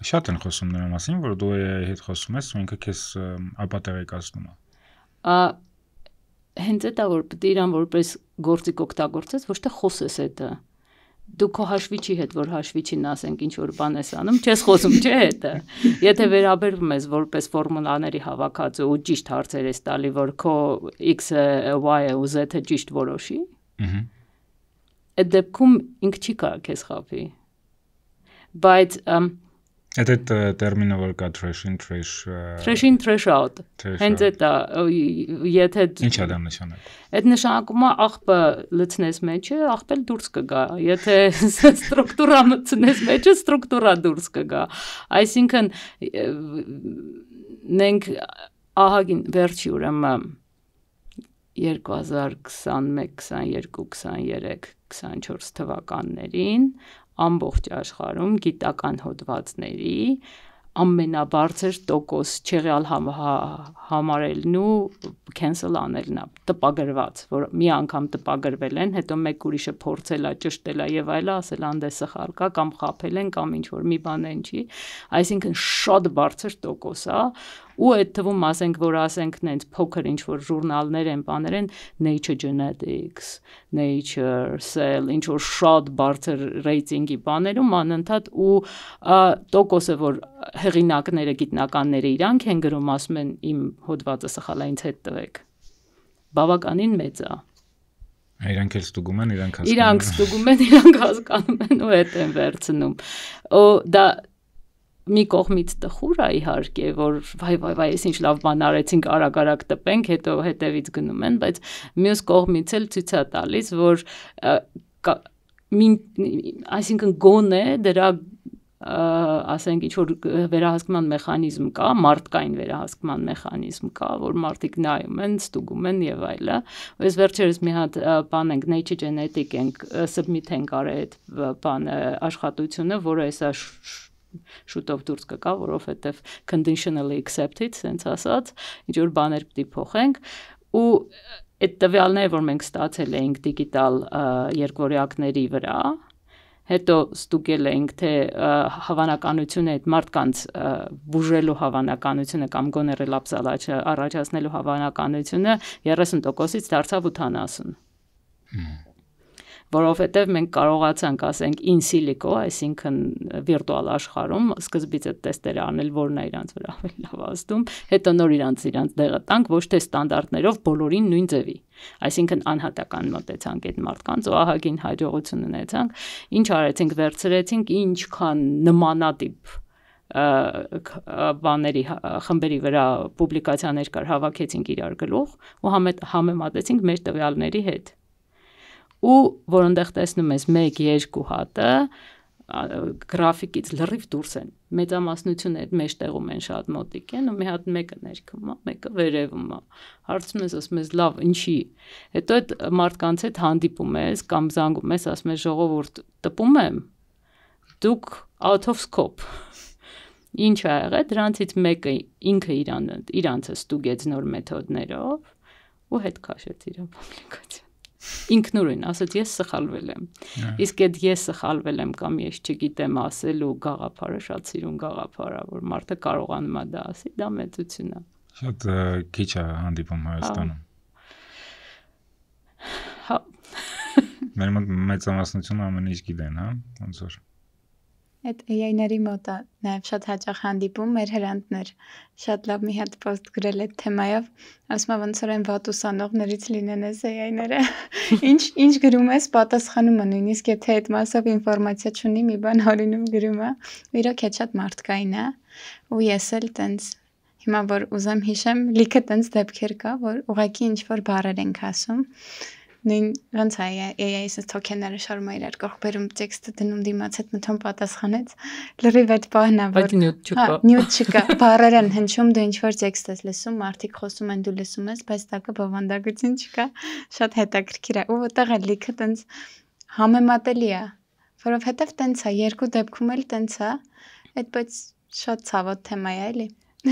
շատ են խոսում նրա մասին որ դու AI-ի հետ խոսում ես ու ինքը քեզ ապատեղեկացնում է հենց դա որ պետք է իրան որպես գործիք օգտագործես ոչ թե խոսես դա դու քո հաշվիչի հետ որ հաշվիչին ասենք ինչ որ բան ես անում չես խոսում չէ դա եթե վերաբերվում ես որպես ֆորմուլաների հավաքածու ու ճիշտ հարցեր ես տալի որ քո x-ը y-ը ու z-ը ճիշտ որոշի այդ դեպքում ինքը չի կարող քեզ խաբի բայց այդ տերմինը որ կա trash out հենց դա եթե ինչ է դա նշանակում այդ նշանակում է աղբը լցնես մեջը աղբել դուրս կգա եթե ստրուկտուրա մտցնես մեջը ստրուկտուրա դուրս կգա այսինքն մենք ահագին վերջի ուրեմն 2021, 22, 23, 24 թվականներին ամբողջ աշխարհում գիտական հոդվածների ամենաբարձր տոկոս չեղյալ համարելն ու cancel անելն է տպագրված որ մի անգամ տպագրվել են հետո մեկ ուրիշը փորձել է ճշտել է եւ այլը ասել անդե սխալ կա կամ խափել են կամ ինչ որ մի բան են չի այսինքն շատ բարձր տոկոս է ու այդ թվում ասենք որ ասենք նենց փոքր ինչ որ ժուրնալներ են բաներ են Nature Genetics, Nature, Cell ինչ որ շատ բարձր ռեյտինգի բաներում անընդհատ ու տոկոսը որ հեղինակները գիտնականները իրանք են գրում ասում են իմ հոդվածը սխալ է ինձ հետ տվեք բավականին մեծ է իրանք էլ ստուգում են իրանք ստուգում են իրանք հասկանում են ու հետ են վերցնում ու դա մի կողմից տխուր է իհարկե որ վայ ես ինչ լավ բան արեցինք արագ տպենք հետո հետևից գնում են բայց մյուս կողմից էլ ցույց է տալիս որ այսինքն գոնե դրա ասենք ինչ որ վերահսկման մեխանիզմ կա մարդկային վերահսկման մեխանիզմ կա որ մարդիկ նայում են ստուգում են եւ այլը ես վերջերս մի հատ բան ենք Nature Genetic ենք submit ենք արել այդ բանը աշխատությունը որը էսա շուտով դուրս կգա, որովհետև conditionally accepted, sense ասած, ինչ որ բաներ պետք է փոխենք ու այդ տվյալները, որ մենք ստացել էինք դիգիտալ երկվորյակների վրա, հետո ստուգել էինք, թե հավանականությունը այդ մարդկանց բուժելու հավանականությունը կամ գոնե ռելապս առաջացնելու հավանականությունը 30%-ից դարձավ 80%։ Որովհետև մենք կարողացանք ասենք in silico, այսինքն վիրտուալ աշխարհում սկզբից այդ տեստերը անել, որն է իրանց վրա ավելի լավ ազդում, հետո նոր իրանց դեղը տանք ոչ թե ստանդարտներով բոլորին նույն ձևի։ Այսինքն անհատական մոտեցանք այդ մարդկանց ու ահագին հաջողություն ունեցանք։ Ինչ արեցինք, վերցրեցինք ինչքան նմանատիպ բաների խմբերի վրա պուբլիկացիաներ կար, հավաքեցինք իրար գլուխ ու համեմատեցինք մեր տվյալների հետ։ Ու որ այնտեղ տեսնում ես 1-2 հատը գրաֆիկից լրիվ դուրս են մեծամասնությունը այդ մեջտեղում են շատ մոտիկ են ու մի հատ մեկը ներքում է մեկը վերևում է հարցում ես ասում ես լավ ինչի հետո այդ մարդկանց հետ հանդիպում ես կամ զանգում ես ասում ես ժողովուրդ տպում եմ դուք out of scope ինչ ա եղել դրանցից մեկը ինքը իրանցը ստուգեց նոր մեթոդներով ու հետ քաշեց իր պուբլիկացիան ինքնուրույն ասաց ես սխալվել եմ իսկ այդ ես սխալվել եմ կամ ես չգիտեմ ասելու գաղափարը շատ սիրուն գաղափար է որ մարդը կարողանում է դա ասի դա մեծություն է շատ քիչ է հանդիպում Հայաստանում հա մեր մեծամասնությունը ամեն ինչ գիտեն հա ոնց որ Այդ AI-ների մոտ է նաև շատ հաճախ հանդիպում մեր հրանտներ։ Շատ լավ մի հատ post գրել այդ թեմայով, ասում ոնց որ այն վատ ուսանողներից լինեն այս AI-ները։ Ինչ գրում ես, պատասխանում է, նույնիսկ եթե այդ մասով ինֆորմացիա չունի, մի բան հորինում գրում է։ Իրոք այդ շատ մարդկային է, ու ես էլ տենց հիմա որ ուզեմ հիշեմ, լիքը տենց դեպքեր կա, որ ուղղակի ինչ որ բառեր ենք ասում։ Նույն ոնց է AI-ը թոքենները շարում է իրար կողք բերում տեքստը դնում դիմաց հետ մթոն պատասխանեց լրիվ այդ բանն է որ նյութ չկա բառեր են հնչում դու ինչ որ տեքստ ես լսում մարդիկ խոսում են դու լսում ես բայց տակը բովանդակություն չկա շատ հետաքրքիր է ու որտեղ է լիքը տենց համեմատելի է որովհետև տենց է երկու դեպքում էլ տենց է այդ բայց շատ ցավոտ թեմա է էլի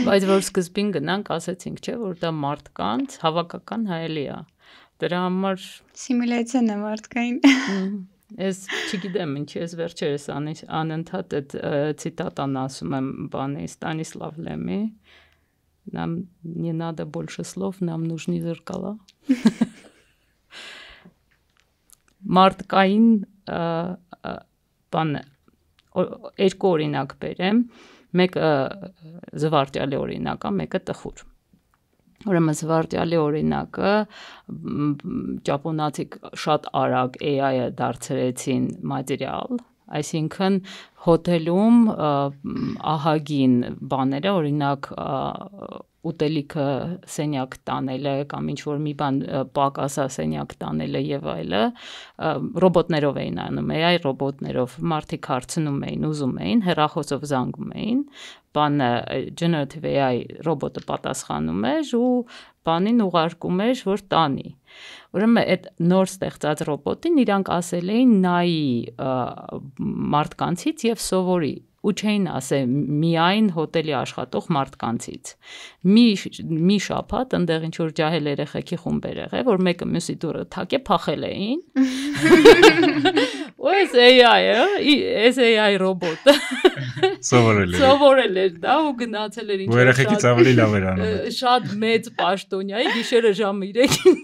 բայց որ սկզբին գնանք ասեցինք չէ որ դա մարդկանց հավաքական հայելի է Դրա համար սիմուլյացիան է մարդկային Ես չգիտեմ ինչի ես վերջերս անընդհատ այդ ցիտատան ասում եմ բանի Ստանիսլավ Լեմի Нам не надо больше слов, нам нужны зеркала Մարդկային բան երկու օրինակ բերեմ մեկը զվարճալի օրինակ է մեկը տխուր Ուրեմն զվարճալի օրինակը ճապոնացիք շատ արագ AI-ը դարձրեցին մատերիալ, այսինքն հոթելում ահագին բաները, օրինակ ուտելիքը սենյակ տանելը կամ ինչ-որ մի բան պակասա սենյակ տանելը եւ այլը ռոբոտներով էին անում, AI ռոբոտներով մարդիկ հարցնում էին, ուզում էին, հեռախոսով զանգում էին, բանը generative AI ռոբոտը պատասխանում էր ու բանին ուղարկում էր, որ տանի։ Ուրեմն այդ նոր ստեղծած ռոբոտին իրանք ասել էին նայի մարդկանցից եւ սովորի ու չէին ասել միայն հոթելի աշխատող մարդկանցից։ Մի շաբաթ ընդեղ ինչ որ ջահել երեխեքի խումբեր եղել, որ մեկը մյուսի դուռը թակե փախել էին։ Ու այս AI ռոբոտը սովորել էր դա ու գնացել էր ինչ որ երեխեքից ավելի լավ էր անում։ Շատ մեծ պաշտոնյայի գիշերը ժամը 3-ին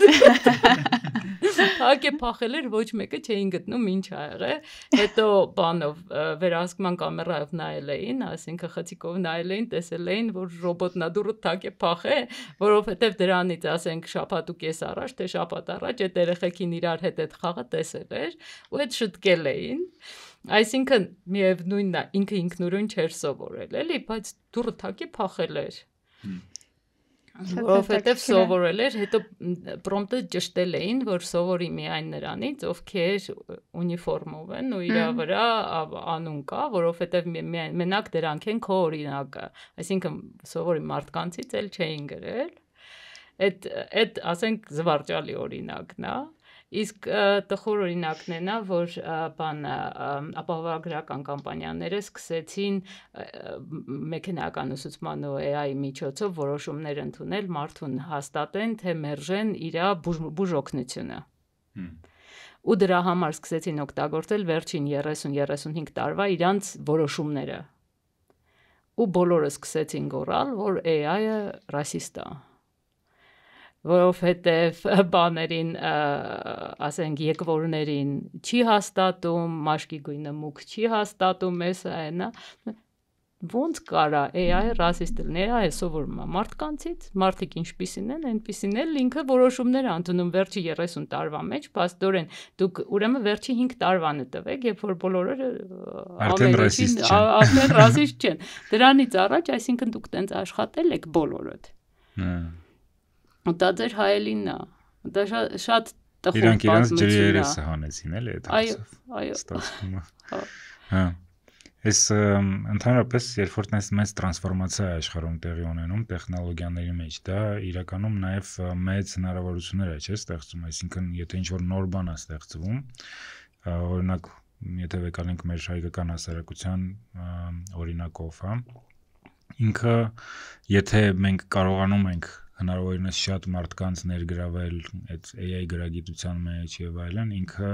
Թակե փախել էր ոչ մեկը չէին գտնում ինչ ա եղել հետո բանով վերահսկման կամերայով նայել էին այսինքն խցիկով նայել էին տեսել էին որ ռոբոտն դուրը թակե փախե որովհետև դրանից ասենք շաբաթ ու կես առաջ թե շաբաթ առաջ այդ երեխեքին իրար հետ այդ խաղը տեսել էր ու այդ շտկել էին այսինքն միևնույնն է ինքը ինքնուրույն չէր սովորել էլի բայց դուրը թակե փախել էր Որովհետև սովորել էր, հետո պրոմպտը ճշտել էին, որ սովորի միայն նրանից, ովքեր ունիֆորմով են ու իր վրա անուն կա, որովհետև մենակ դրանք են քո օրինակը, այսինքն սովորի մարդկանցից էլ չէին գրել, այդ ասենք զվարճալի օրինակն է, Իսկ տխուր օրինակն է նա, որ ապահովագրական կամպանիաները սկսեցին մեքենական ուսուցման ու AI միջոցով որոշումներ ընդունել մարդուն հաստատեն, թե մերժեն իր բուժօգնությունը։ Ու դրա համար սկսեցին օգտագործել վերջին 30-35 տարվա իրանց որոշումները։ Ու բոլորը սկսեցին գոռալ, որ AI-ը ռասիստ է։ Որովհետև բաներին, ասենք, եկվորներին չի հաստատում, մաշկի գույնը մուկ չի հաստատում, այնա, ոնց կարա AI-ը ռասիստ լինի, AI-ը սովորում է մարդկանցից, մարդիկ ինչպիսին են, այնպիսին էլ ինքը որոշումներ ընդունում վերջի 30 տարվա մեջ, փաստորեն դուք ուրեմն վերջի 5 տարվանը տվեք, երբ որ բոլորը արդեն ռասիստ չեն։ Դրանից առաջ, այսինքն դուք տենց աշխատել եք բոլորդ։ Դա ձեր հայելինն է, դա շատ տխուր պատմություն է։ Իրանք իրանց ջրի երեսը հանեցին էլի այդ ստացվում է։ Հա։ Այս ընդհանրապես երբ որ մեծ տրանսֆորմացիա է աշխարհում տեղի ունենում տեխնոլոգիաների մեջ, դա իրականում նաև մեծ հնարավորություններ է, չէ՞, ստեղծում, այսինքն եթե ինչ-որ նոր բան է ստեղծվում, օրինակ եթե վկայենք մեր հայկական հասարակության օրինակով, հա, ինքը եթե մենք կարողանում ենք հնարավորինս շատ մարդկանց ներգրավել այդ AI գրագիտության մեջ եւ այլն, ինքը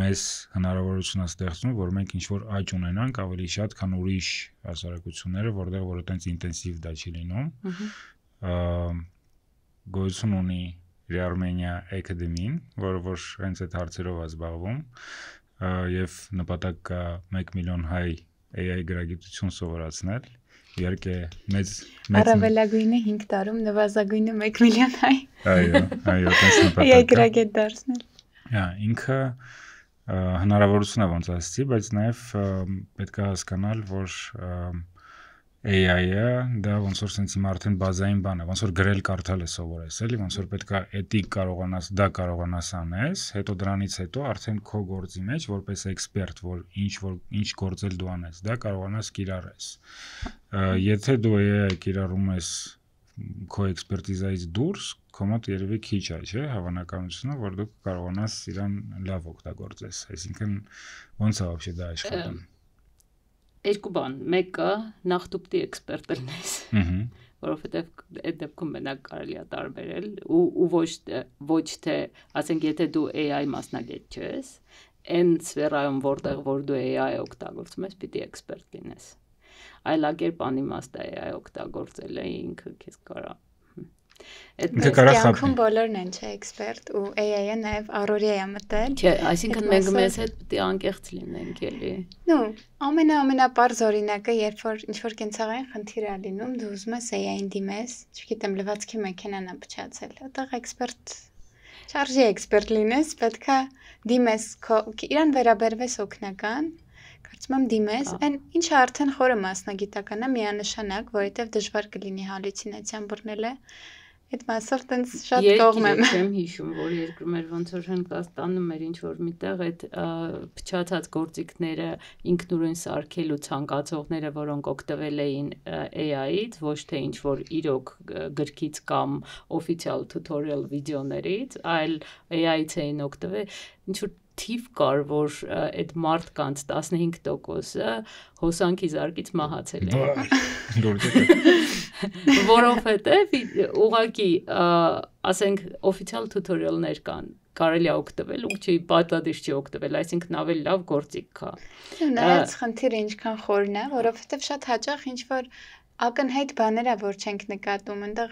մեզ հնարավորություն է ստեղծում, որ մենք ինչ-որ աճ ունենանք ավելի շատ, քան ուրիշ հասարակությունները, որտեղ որ այտենց ինտենսիվ դա չի լինում։ Գոյություն ունի Armenia Academy-ն, որը որ հենց այդ հարցերով է զբաղվում, եւ նպատակ կա 1 միլիոն հայ AI գրագիտություն սովորացնել։ Իհարկե մեծ առավելագույնը 5 տարում, նվազագույնը 1 միլիոն հայ։ Այո, տես նպատակ։ AI գրագետ դարձնել։ Ինքը հնարավորություն է ոնց ասեցի, բայց նաև պետք է հասկանալ, որ AI-ը դա ոնց որ sense հիմա արդեն բազային բան է, ոնց որ գրել կարդալ է սովորես, էլի, ոնց որ պետք է էթիկ կարողանաս անես, հետո դրանից հետո արդեն քո գործի մեջ որպես էքսպերտ, որ ինչ գործել դու անես, դա կարողանաս կիրառես։ Եթե դու AI-ը կիրառում ես քո էքսպերտիզայից դուրս, քո մոտ երևի քիչ է, չէ՞, հավանականությունը, որ դու կարողանաս իրան լավ օգտագործես, այսինքն ոնց է вообще դա աշխատում։ Երկու բան, մեկը նախ դու պետք է էքսպերտ լինես, որովհետև այդ դեպքում մենակ կարելի է տարբերել ու ոչ թե, ասենք, եթե դու AI մասնագետ չես, այն սֆերայում որտեղ որ դու AI օգտագործում ես, պիտի էքսպերտ լինես։ Այլակերպ անիմաստ է AI օգտագործելը ինքը քեզ կարա։ Կյանքում բոլորն են չէ էքսպերտ ու AI-ը նաև առօրյա է մտել։ Չէ, այսինքն մենք մեզ հետ պետք է անկեղծ լինենք էլի։ Նու, ամենապարզ օրինակը, երբ որ ինչ-որ կենցաղային խնդիր է լինում, դու ուզում ես AI-ին դիմես, չգիտեմ, լվացքի մեքենան է փչացել։ Այդտեղ էքսպերտ չարժի էքսպերտ լինես, պետք է դիմես իրան վերաբերվես օգնական, կարծում եմ դիմես, այն ինչը արդեն խորը մասնագիտական է, միանշանակ, որովհետև դժվար կլինի հալյուցինացիան բռնելը։ Այդ մասով տենց շատ կողմ եմ։ Չեմ հիշում, որ երկրում էր ոնց որ Հնդկաստանում էր ինչ-որ միտեղ այդ փչացած գործիքները ինքնուրույն սարքելու ցանկացողները, որոնք օգտվել էին AI-ից, ոչ թե ինչ-որ իրոք գրքից կամ official tutorial վիդեոներից, այլ AI-ից էին օգտվել, ինչ-որ թիվ կար, որ այդ մարդկանց 15%-ը հոսանքի զարկից մահացել է։ Որովհետև ուղղակի, ասենք, official tutorial-ներ կան, կարելի է օգտվել, ու չի պատադիր չի օգտվել, այսինքն ավելի լավ գործիք կա։ Նայած խնդիրը ինչքան խորն է, որովհետև շատ հաճախ ինչ-որ ակնհայտ բաներ է, որ չենք նկատում, այնտեղ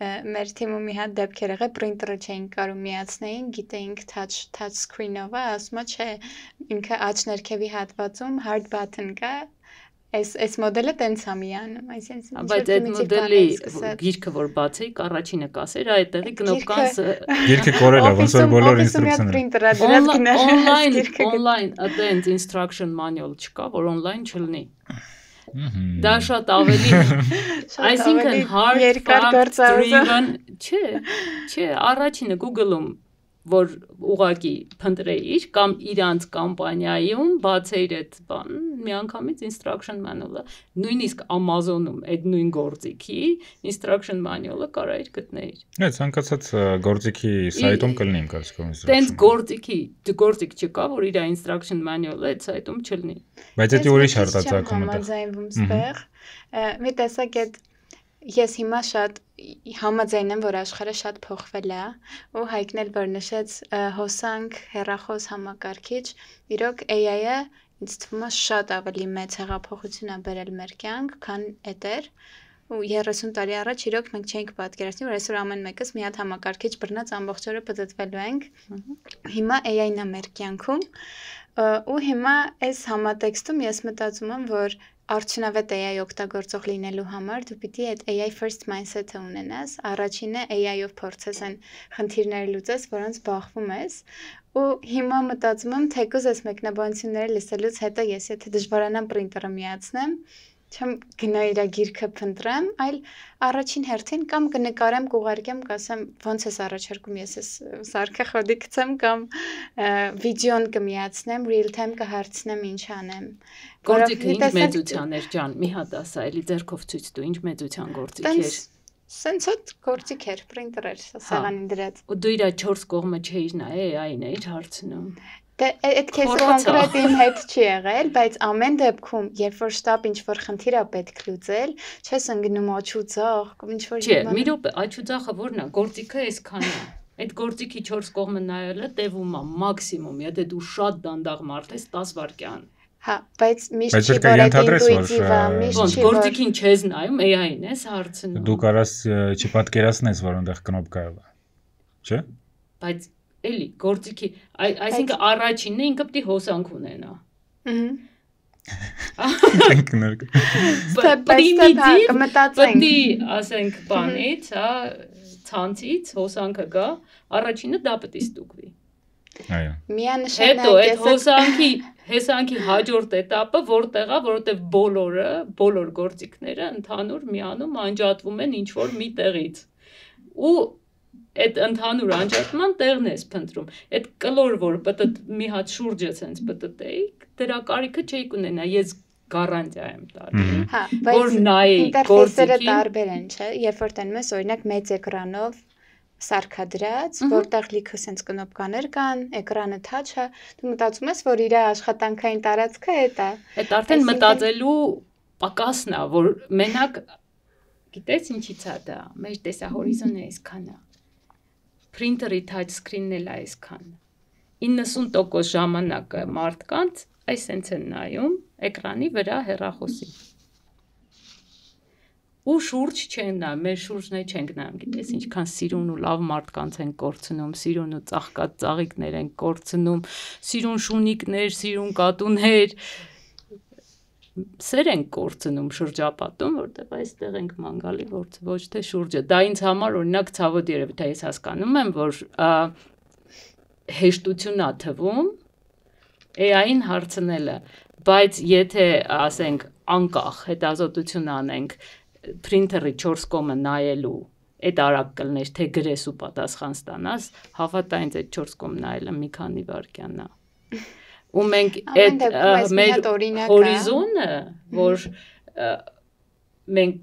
մեր թիմում մի հատ դեպքեր եղել, պրինտերը չէին կարող միացնեին, գիտեինք touch screen-ով է, ասում է, չէ, ինքը աջ ներքևի հատվածում hard button կա, այս մոդելը տենց է միանում, այսինքն բայց այդ մոդելի գիրքը որ բացեիք, առաջինը կասեր, այդտեղի կնոպկանսը գիրքը կորել է, ոնց որ բոլոր ինստրուկցիաները online attend instruction manual չկա, որ online չլինի։ Դա շատ ավելի, այսինքն hard fact driven, չէ, առաջինը Google-ում, որ ուղղակի փնտրեիր կամ իրանց կամպանիայում բացեիր այդ բան, միանգամից instruction manual-ը, նույնիսկ Amazon-ում այդ նույն գործիքի instruction manual-ը կարայիր գտնել։ Հա, ցանկացած գործիքի սայթում կլինի իմ կարծիքով։ Տենց գործիք չկա, որ իր instruction manual-ը այդ սայթում չլինի։ Բայց դա ուրիշ արտացակում է։ Մի տեսակ այդ ես հիմա շատ համաձայն եմ, որ աշխարհը շատ փոխվել է, ու Հայկն էլ որ նշեց հոսանք, հեռախոս համակարգիչ, իրոք AI-ը ինձ թվում է շատ ավելի մեծ հեղափոխություն է բերել մեր կյանք, քան էտեր, ու 30 տարի առաջ իրոք մենք չէինք պատկերացնի, որ այսօր ամեն մեկս մի հատ համակարգիչ բռնած ամբողջ օրը պտտվելու ենք։ Հիմա AI-ն է մեր կյանքում, ու հիմա այս համատեքստում ես մտածում եմ, որ արդյունավետ AI օգտագործող լինելու համար դու պիտի այդ AI first mindset-ը ունենաս, առաջինը AI-ով փորձես այն խնդիրները լուծես, որոնց բախվում ես, ու հիմա մտածում եմ, թեկուզ այս մեկնաբանությունները լսելուց հետո ես եթե դժվարանամ պրինտերը միացնեմ, չեմ գնա իր գիրքը փնտրեմ, այլ առաջին հերթին կամ կնկարեմ, կուղարկեմ, կասեմ ոնց ես առաջարկում ես այս սարքը խոդի գցեմ կամ վիդեոն կմիացնեմ, real time կհարցնեմ ինչ անեմ։ Գործիքը ինչ մեծության էր ջան, մի հատ ասա, էլի ձեռքով ցույց տու, ինչ մեծության գործիք էր։ Սենց հոտ գործիք էր, պրինտեր էր, սեղանին դրած։ Ու դու իր 4 կողմը չէիր նայ, այն էր հարցնում։ Այդ քեզ կոնկրետ իմ հետ չի եղել, բայց ամեն դեպքում, երբ որ շտապ ինչ-որ խնդիր է պետք լուծել, չես ընկնում աչուձախ, ինչ-որ Չէ, մի րոպե, աչուձախը ո՞րն է, գործիքը այսքան է։ Այդ գործիքի 4 կողմը նայելը տևում է մաքսիմում, եթե դու շատ դանդաղ մարդ ես 10 վայրկյան։ Հա, բայց միշտ չի որ այդ ինտուիտիվ է, միշտ չի որ գործիքին չես նայում, AI-ն ես հարցնում։ Դու կարաս չպատկերացնես, որ այնտեղ կնոպկա է, չէ՞։ Բայց էլի գործիքի, այսինքն առաջինն է ինքը պետք է հոսանք ունենա։ Պրիմիտիվ պետք է ասենք բանից, հա, ցանցից հոսանքը գա, առաջինը դա պետք է ստուգվի։ Այո։ Հետո այդ հոսանքի հաջորդ этаպը որտեղ է, որովհետև բոլոր գործիքները ընդհանուր միանում անջատվում են ինչ որ մի տեղից։ Ու այդ ընդհանուր անջատման տեղն է փնտրում։ Այդ կլոր որ մի հատ շուրջը sense պտտեի, դրա կարիքը չի կունենա, ես գարանտիա եմ տալի։ Հա, բայց ինտերֆեյսերը տարբեր են, չէ՞, երբ որ տանում ես օրինակ մեծ էկրանով սարքադրած, որտեղ լիքը sense կնոպկաներ կան, էկրանը touch է, դու մտածում ես, որ իր աշխատանքային տարածքը էդ է։ Այդ արդեն մտածելու պակասն է, որ մենակ գիտես ինչի՞ց է դա, մեր տեսահորիզոնը այսքան է։ Printer-ի touch screen-ն էլ այսքան։ 90% ժամանակը մարդկանց այսենց են նայում էկրանի վրա հեռախոսի։ Ու շուրջ չեն նայում, մեր շուրջն է չենք նայում, գիտես ինչքան սիրուն ու լավ մարդկանց են կորցնում, սիրուն ու ծաղկած ծաղիկներ են կորցնում, սիրուն շունիկներ, սիրուն կատուներ, սեր են կորցնում շրջապատում, որտեղ այստեղ ենք մանգալի, ոչ թե շուրջը։ Դա ինձ համար օրինակ ցավոտ երևի թե ես հասկանում եմ, որ հեշտություն է թվում AI-ին հարցնելը, բայց եթե ասենք անկախ հետազոտություն անենք printer-ի 4 կոմը նայելու այդ արագ կլներ թե գրես ու պատասխան ստանաս, հավատա ինձ այդ 4 կոմ նայելը մի քանի վայրկյան է։ Ու մենք այդ մեր հորիզոնը, որ մենք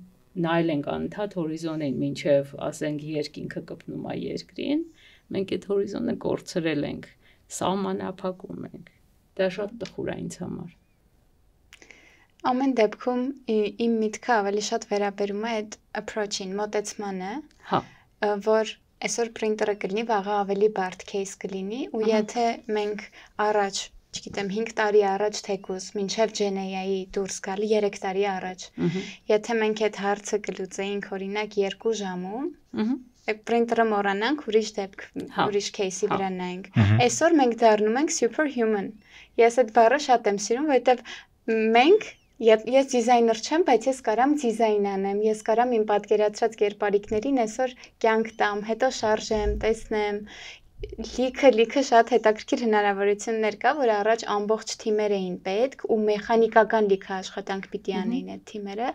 նայել ենք անընդհատ հորիզոնին, մինչև ասենք երկինքը կպնում է երկրին, մենք այդ հորիզոնը կորցրել ենք, սահմանափակում ենք։ Դա շատ տխուր է ինձ համար։ Ամեն դեպքում իմ միտքը ավելի շատ վերաբերում է այդ approach-ին, մոտեցմանը, որ այսօր printer-ը կլինի, վաղը ավելի բարդ case կլինի, ու եթե մենք առաջ, չգիտեմ, 5 տարի առաջ թեկուզ, մինչև GenAI-ի դուրս գալի 3 տարի առաջ, եթե մենք այդ հարցը կլուծեինք օրինակ 2 ժամում, printer-ը մոռանանք, ուրիշ դեպք, ուրիշ case-ի վրա նայենք։ Այսօր մենք դառնում ենք superhuman։ Ես այդ բառը շատ եմ սիրում, որովհետև մենք Ես դիզայներ չեմ, բայց ես կարամ դիզայն անեմ, ես կարամ իմ պատկերացրած կերպարիքներին այսօր կյանք տամ, հետո շարժեմ, տեսնեմ, լիքը շատ հետաքրքիր հնարավորություններ կա, որ առաջ ամբողջ թիմեր էին պետք ու մեխանիկական լիքը աշխատանք պիտի անեին այդ թիմերը,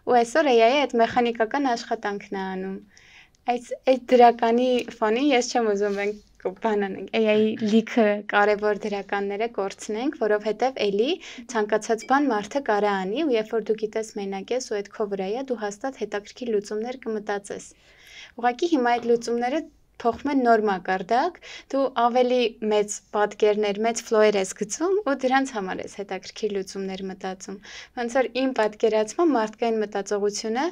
ու այսօր AI-ը այդ մեխանիկական աշխատանքն է անում։ Այդ դրականի ֆոնին ես չեմ ուզում մենք բանանենք, AI-ի լիքը կարևոր դրականները կորցնենք, որովհետև էլի ցանկացած բան մարդը կարա անի, ու երբ որ դու գիտես մենակ ես ու այդ քո վրա է, դու հաստատ հետաքրքիր լուծումներ կմտածես։ Ուղղակի հիմա այդ լուծումները փոխվում են նոր մակարդակ, դու ավելի մեծ պատկերներ, մեծ ֆլոեր ես գցում ու դրանց համար ես հետաքրքիր լուծումներ մտածում։ Ոնց որ իմ պատկերացմամբ մարդկային մտածողությունը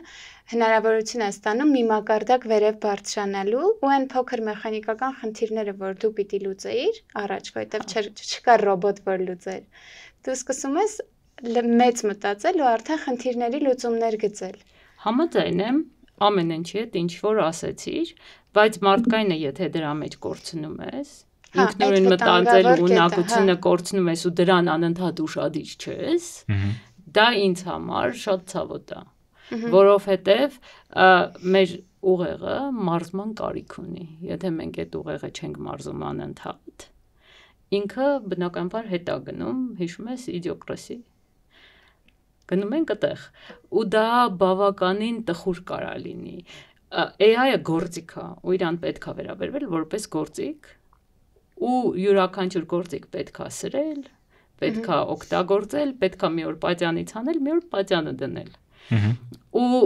հնարավորություն է ստանում մի մակարդակ վերև բարձրանալու ու այն փոքր մեխանիկական խնդիրները, որ դու պիտի լուծեիր առաջ, որովհետև չկա ռոբոտ, որ լուծեր։ Դու սկսում ես մեծ մտածել ու արդեն խնդիրների լուծումներ գծել։ Համաձայն եմ ամեն ինչի հետ ինչ որ ասեցիր, բայց մարդկայինը եթե դրա մեջ կորցնում ես, ինքնուրույն մտածելու ունակությունը կորցնում ես ու դրան անընդհատ ուշադիր չես, դա ինձ համար շատ ցավոտ է, որովհետև մեր ուղեղը մարզման կարիք ունի, եթե մենք այդ ուղեղը չենք մարզում անընդհատ, ինքը բնականաբար հետ է գնում, հիշում ես իդիոկրասի, գնում ենք այդտեղ, ու դա բավականին տխուր կարա լինի։ AI-ը գործիք է, ու իրան պետք է վերաբերվել որպես գործիք, ու յուրաքանչյուր գործիք պետք է սրել, պետք է օգտագործել, պետք է մի օր պատյանից անել, մի օր պատյանը դնել։ Ու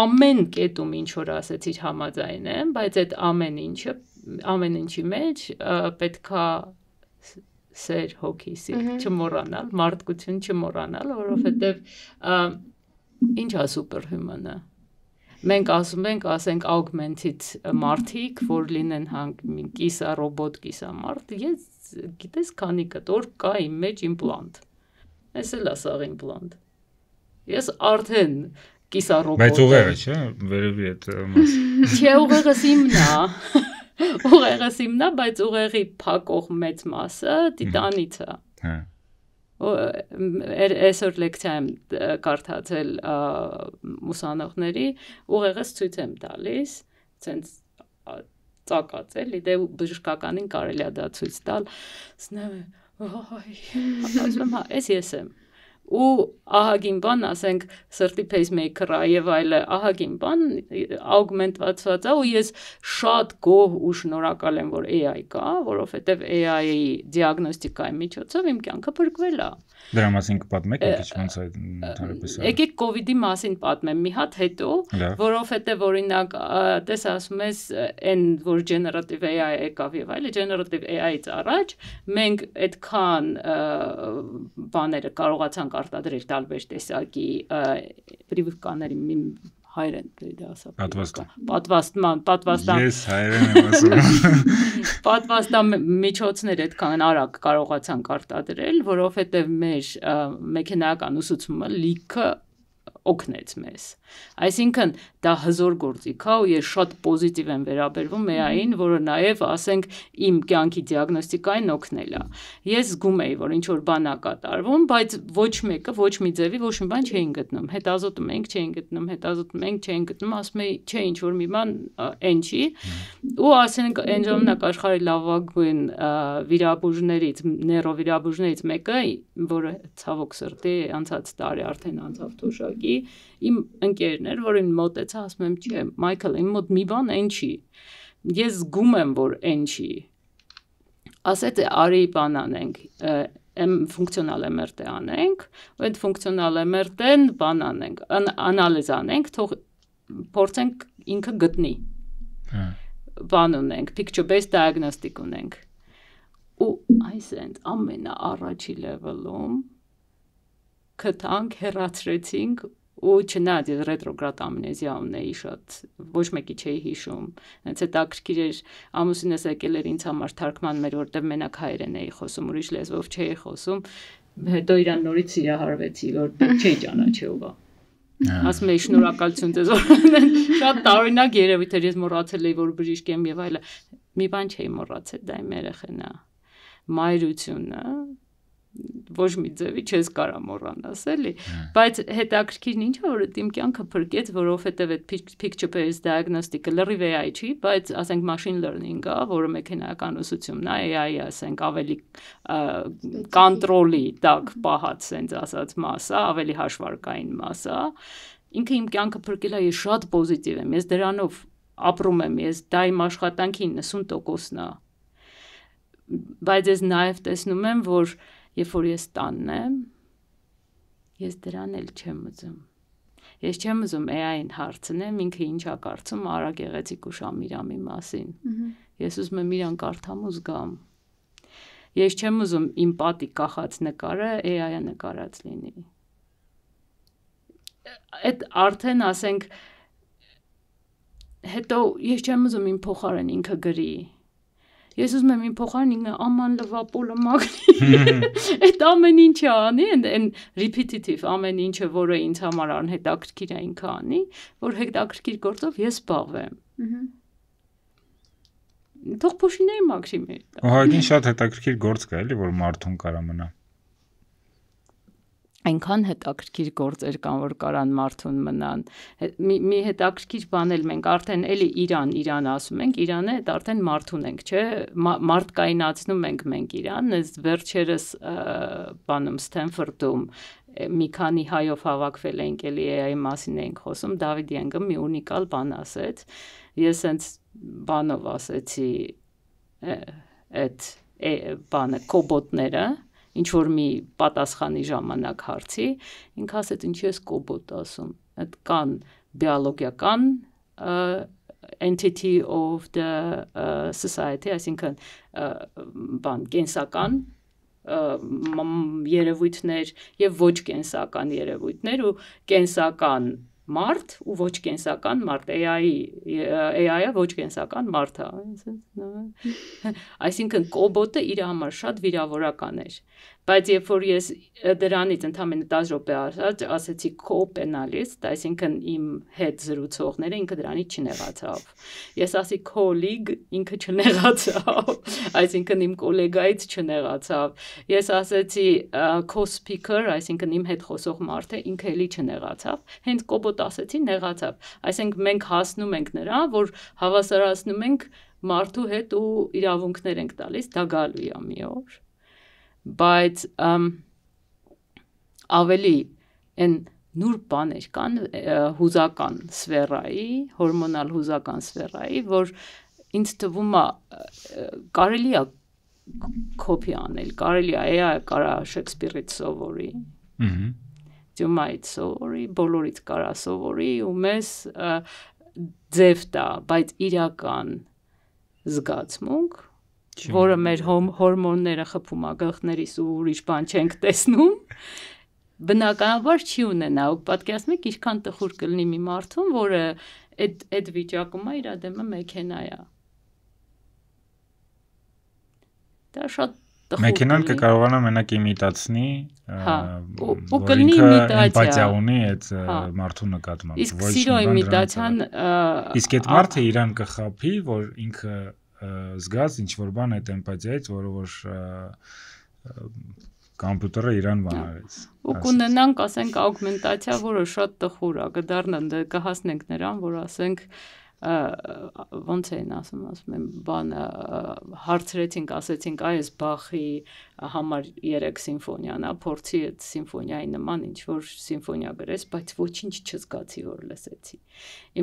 ամեն կետում ինչ որ ասեցիր համաձայն եմ, բայց այդ ամեն ինչի մեջ պետք է սեր հոգի սիրտ չմոռանալ, մարդկություն չմոռանալ, որովհետև ինչ է superhuman-ը։ Մենք ասում ենք, ասենք augmented մարդիկ, որ լինեն կիսա ռոբոտ, կիսա մարդ, ես գիտես քանի կտոր կա իմ մեջ իմպլանտ։ Էս էլ է սաղ իմպլանտ։ Ես արդեն կիսա ռոբոտ։ Բայց ուղեղը չէ, վերևի այդ մասը։ Չէ, ուղեղս իմն է։ ուղեղս իմն է, բայց ուղեղի փակող մեծ մասը տիտանից է։ Այսօր լեկցիա եմ կարդացել ուսանողների, ուղեղս ցույց եմ տալիս, ցենց ծակած էլի, դե բժշկականին կարելի է դա ցույց տալ, ասում եմ, այս ես եմ։ Ու ահագին բան, ասենք սրտի pacemaker-ը եւ այլը, ահագին բան augment-ված է ու ես շատ գոհ ու շնորհակալ եմ, որ AI կա, որովհետեւ AI-ի դիագնոստիկայի միջոցով իմ կյանքը փրկվել է։ Դրա մասին կպատմեք, քիչ ոնց է ընդհանրապես։ Եկեք COVID-ի մասին պատմեմ մի հատ հետո, որովհետեւ օրինակ, տես ասում ես, այն որ generative AI եկավ եւ այլը, generative AI-ից առաջ մենք այդքան բաները կարողացանք արտադրել տարբեր տեսակի պրիվկաների հայերեն դե ասա պատվաստան Ես հայերեն եմ ասում պատվաստան միջոցներ այդքան արագ կարողացանք արտադրել, որովհետև մեր մեքենայական ուսուցումը լիքը օգնեց մեզ։ Այսինքն դա հզոր գործիք է ու ես շատ պոզիտիվ եմ վերաբերվում AI-ին, որը նաև ասենք իմ կյանքի դիագնոստիկային օգնել է։ Ես զգում էի, որ ինչ որ բան է կատարվում, բայց ոչ մեկը, ոչ մի ձևի ոչ մի բան չէին գտնում։ Հետազոտում ենք, չէին գտնում, հետազոտում ենք, չէին գտնում, ասում էի, չէ, ինչ որ մի բան այն չի։ Ու ասենք այն ժամանակ աշխարհի լավագույն վիրաբույժներից, նեյրովիրաբույժներից մեկը, որը ցավոք սրտի անցած տարի արդեն անցավ թոշակի, իմ ընկերն էր, որ ինձ մոտեցա, ասում եմ, չէ, Մայքլ, իմ մոտ մի բան այն չի։ Ես զգում եմ, որ այն չի։ Ասեց, արի բան անենք, ֆունկցիոնալ MRT անենք, ու այդ ֆունկցիոնալ MRT-ն բան անենք, անալիզ անենք, թող փորձենք ինքը գտնի։ Բան ունենք, picture-based diagnostic ունենք։ Ու այսինքն ամենաառաջի level-ում գտանք, հեռացրեցինք ու չնայած ես ռետրոգրադ ամնեզիա ունեի շատ, ոչ մեկի չէի հիշում, հենց հետաքրքիր էր ամուսինս եկել էր ինձ համար թարգման մեր, որտեղ մենակ հայերեն էի խոսում, ուրիշ լեզվով չէի խոսում, հետո իրան նորից սիրահարվեցի, որ չէի ճանաչել ով է։ Ասում էի շնորհակալություն ձեզ, որ շատ տարօրինակ երևույթ էր, ես մոռացել էի, որ բժիշկ եմ եւ այլը, մի բան չէի մոռացել, դա իմ երեխան է, մայրությունը ոչ մի ձևի չես կարա մոռանաս, էլի, բայց հետաքրքիրն ինչ է, որ իմ կյանքը փրկեց, որովհետև այդ picture-based diagnostic-ը լրիվ AI չի, բայց ասենք machine learning-ը, որը մեքենայական ուսուցումն է, AI-ը ասենք ավելի կոնտրոլի տակ պահած, ասենց ասած մաս է, ավելի հաշվարկային մաս է, ինքը իմ կյանքը փրկել է, ես շատ պոզիտիվ եմ, ես դրանով ապրում եմ, ես դա իմ աշխատանքի 90%-ն է, բայց ես նաև տեսնում եմ, որ երբ որ ես տանն եմ, ես դրան էլ չեմ ուզում։ Ես չեմ ուզում AI-ին հարցնեմ, ինքը ինչ է կարծում Արա Գեղեցիկ ու Շամիրամի մասին։ Ես ուզում եմ իրան կարդամ ու զգամ։ Ես չեմ ուզում իմ պատի կախած նկարը AI-ը նկարած լինի։ Այդ արդեն ասենք հետո ես չեմ ուզում իմ փոխարեն ինքը գրի։ Ես ուզում եմ իմ փոխարեն ինքը աման լվապոլը մագնի, այդ ամեն ինչը անի, այն repetitive ամեն ինչը, որը ինձ համար անհետաքրքիր է ինքը անի, որ հետաքրքիր գործով ես զբաղվեմ։ Թող փոշիների մաքսիմի։ Ահագին շատ հետաքրքիր գործ կա էլի, որ մարդուն կարա մնա։ Այնքան հետաքրքիր գործեր կան, որ կարան մարդուն մնան։ Մի հետաքրքիր բան էլ մենք արդեն էլի Իրան ասում ենք, Իրանը այդ արդեն մարդուն ենք, չէ՞, մարդկայնացնում ենք մենք Իրան, այս վերջերս բանում Սթենֆորդում մի քանի հայով հավաքվել ենք, էլի AI-ի մասին էինք խոսում, Դավիթ Յենգը մի ունիկալ բան ասեց։ Ես հենց բանով ասեցի այդ բանը կոբոտները ինչ որ մի պատասխանի ժամանակ հարցի, ինքը ասեց ինչ ես կոբոտ ասում, այդ կան բիոլոգիական entity of the society, այսինքն բան կենսական երևույթներ եւ ոչ կենսական երևույթներ ու կենսական մարդ ու ոչ կենսական մարդ AI-ը ոչ կենսական մարդ է, այսինքն կոբոտը իր համար շատ վիրավորական էր, Բայց երբ որ ես դրանից ընդամենը 10 րոպե առաջ ասեցի co-penalist, այսինքն իմ հետ զրուցողները, ինքը դրանից չնեղացավ։ Ես ասի colleague, ինքը չնեղացավ, այսինքն իմ գոլեգայից չնեղացավ։ Ես ասեցի co-speaker, այսինքն իմ հետ խոսող մարդը, ինքը էլի չնեղացավ։ Հենց կոպոտ ասեցի, նեղացավ։ Այսինքն մենք հասնում ենք նրան, որ հավասարացնում ենք մարդու հետ ու իրավունքներ ենք տալիս, դա գալու է մի օր։ Բայց ավելի են նուրբ բաներ կան հուզական սֆերայի, հորմոնալ հուզական սֆերայի, որ ինձ թվում է կարելի է կոպի անել, կարելի է կարա Շեքսպիրից սովորի, Դյումայից սովորի, բոլորից կարա սովորի ու մեզ ձև տա, բայց իրական զգացմունք, որը մեր հորմոնները խփում է գլխներիս ու ուրիշ բան չենք տեսնում, բնականաբար չի ունենա, ու պատկերացնում եք ինչքան տխուր կլինի մի մարդուն, որը այդ վիճակում է, իր դեմը մեքենա է։ Դա շատ տխուր։ Մեքենան կկարողանա մենակ իմիտացնի, ու կլինի իմիտացիա։ Էմպաթիա ունի այդ մարդու նկատմամբ։ Իսկ սիրո իմիտացիան իսկ այդ մարդը իրան կխափի, որ ինքը զգաց ինչ որ բան այդ էմպաթիայից, որը որ կոմպյուտերը իրան բան արեց։ Ու կունենանք, ասենք, աուգմենտացիա, որը շատ տխուր է, կդառնա, կհասնենք նրան, որ ասենք ոնց են ասում եմ, բանը հարցրեցինք, ասեցինք, այս Բախի համար 3 սիմֆոնիան է, փորձի այդ սիմֆոնիայի նման ինչ որ սիմֆոնիա գրես, բայց ոչինչ չզգացի, որ լսեցի։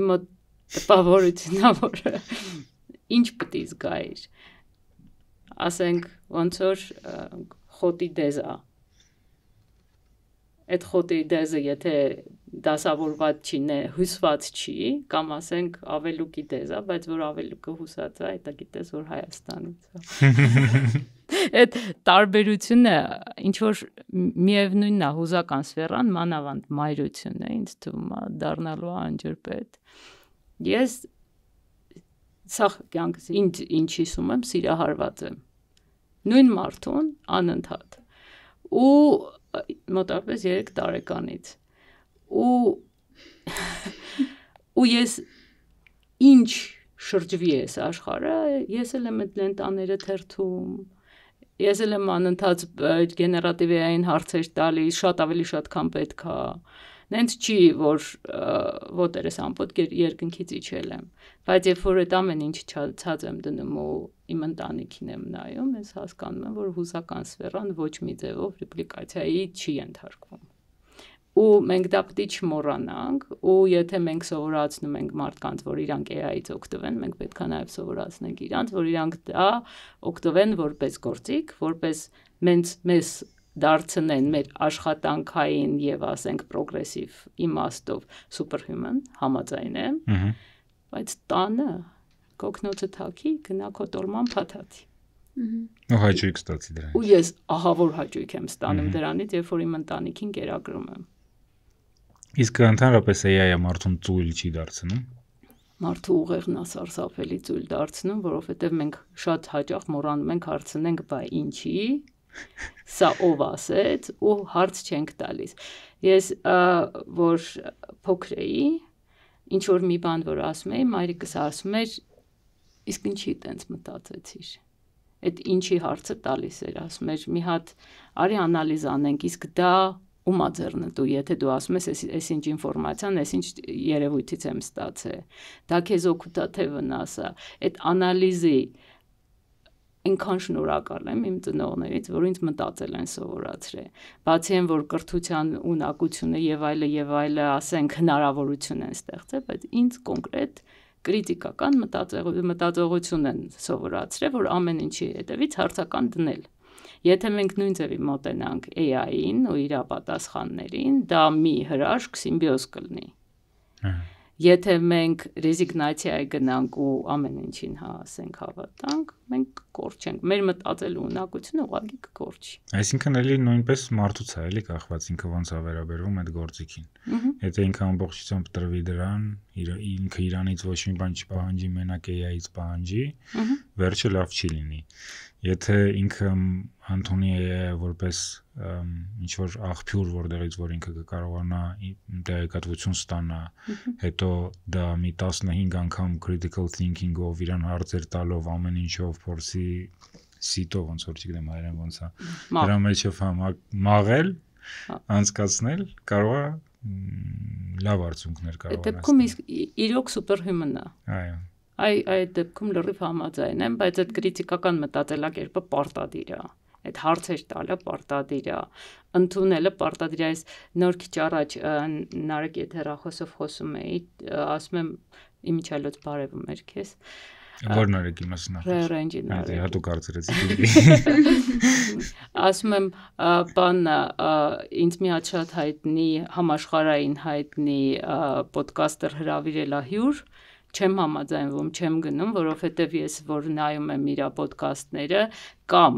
Իմ մոտ տպավորությունն է, որ ինչ պետք է զգայիր, ասենք ոնց որ խոտի դեզ է, այդ խոտի դեզը եթե դասավորված չի, հյուսված չի, կամ ասենք ավելուկի դեզ է, բայց որ ավելուկը հուսած է, դա գիտես որ Հայաստանից է։ Այդ տարբերությունը ինչ որ միևնույնն է հուզական սֆերան, մանավանդ մայրությունն է, ինձ թվում է դառնալու անջրպետ։ Ես սա կյանքս ինչ հիսում եմ, սիրահարված եմ նույն մարդուն անընդհատ ու մոտավորապես 3 տարեկանից ու ես ինչ շրջվի ես աշխարհը, ես էլ եմ այդ լենտաները թերթում, ես էլ եմ անընդհատ գեներատիվային հարցեր տալիս, շատ ավելի շատ քան պետք է։ Նենց չի, որ ոտերս ամպոտ երկնքից իջել եմ, բայց երբ որ այդ ամեն ինչ ցած եմ դնում ու իմ ընտանիքին եմ նայում, ես հասկանում եմ, որ հուզական սֆերան ոչ մի ձևով ռեպլիկացիայի չի ենթարկվում։ Ու մենք դա պետք է չմոռանանք, ու եթե մենք սովորացնում ենք մարդկանց, որ իրանք AI-ից օգտվեն, մենք պետք է նաև սովորացնենք իրանք, որ իրանք դա օգտվեն որպես գործիք, որպես մեզ դարձնեն մեր աշխատանքային եւ ասենք պրոգրեսիվ իմաստով superhuman համաձայն եմ, բայց տանը կոկնոցը թակի գնա քո տորման փաթաթի։ Ու հաճույք ստացի դրանից։ Ու ես ահավոր հաճույք եմ ստանում դրանից, երբ որ իմ ընտանիքին կերակրում եմ։ Իսկ ընդհանրապես AI-ը մարդուն ծույլ չի դարձնում։ Մարդու ուղեղն է սարսափելի ծույլ դարձնում, որովհետեւ մենք շատ հաճախ մոռանում ենք հարցնենք, բայ ինչի սա ով ասեց ու հարց չենք տալիս։ Ես որ փոքր էի, ինչ որ մի բան որ ասում էի, մայրիկս ասում էր, իսկ ինչի տենց մտածեցիր։ Այդ ինչի հարցը տալիս էր, ասում էր, մի հատ արի անալիզ անենք, իսկ դա ում է ձեռնտու, եթե դու ասում ես, այս ինչ ինֆորմացիան, այս ինչ երևույթից եմ ստացել։ Դա քեզ օգուտ է թե վնաս է։ Այդ անալիզի ինքան շնորհակալ եմ իմ ծնողներից, որ ինձ մտածել են սովորացրել։ Բացի այն, որ կրթության ունակությունը եւ այլը, ասենք հնարավորություն են ստեղծել, բայց ինձ կոնկրետ կրիտիկական մտածողություն են սովորացրել, որ ամեն ինչի հետևից հարցական դնել։ Եթե մենք նույն ձևի մոտենանք AI-ին ու իր պատասխաններին, դա մի հրաշք սիմբիոզ կլինի։ Եթե մենք ռեզիգնացիայի գնանք ու ամեն ինչին ասենք հավատանք, մենք կորչենք։ Մեր մտածելու ունակությունը ուղղակի կկորչի։ Այսինքն էլի նույնպես մարդուց է էլի կախված ինքը ոնց է վերաբերվում այդ գործիքին։ Եթե ինքը ամբողջությամբ տրվի դրան, ինքը իրանից ոչ մի բան չպահանջի, մենակ AI-ից պահանջի, վերջը լավ չի լինի։ Եթե ինքը Անտոնի որպես ինչ որ աղբյուր, որտեղից որ ինքը կարողանա տեղեկատվություն ստանա, հետո դա մի 15 անգամ critical thinking-ով իրան հարցեր տալով ամեն ինչով փորձի սիտով ոնց որ չգիտեմ հայերեն ոնց է դրա մեջով մաղել, անցկացնել, կարող է լավ արդյունքներ կարող է։ Դեպքում իրոք սուպերհյումն է։ Այո։ Այդ դեպքում լրիվ համաձայն եմ, բայց այդ քրիտիկական մտածելակերպը պարտադիր է։ Այդ հարցեր տալը պարտադիր է, ընդունելը պարտադիր է։ Այս նոր քիչ առաջ Նարեկ եթերախոսով խոսում էի, ասում եմ իմիջիալոց բարևում էր քեզ։ Որ Նարեկի մասն է։ Ռեյնջի Նարեկ։ Հատուկ հարցերից։ Ասում եմ, բան ինձ մի հատ շատ հայտնի համաշխարհային հայտնի ոդկաստեր հրավիրել է հյուր, չեմ համաձայնվում, չեմ գնում, որովհետև ես որ նայում եմ իր ոդկաստները կամ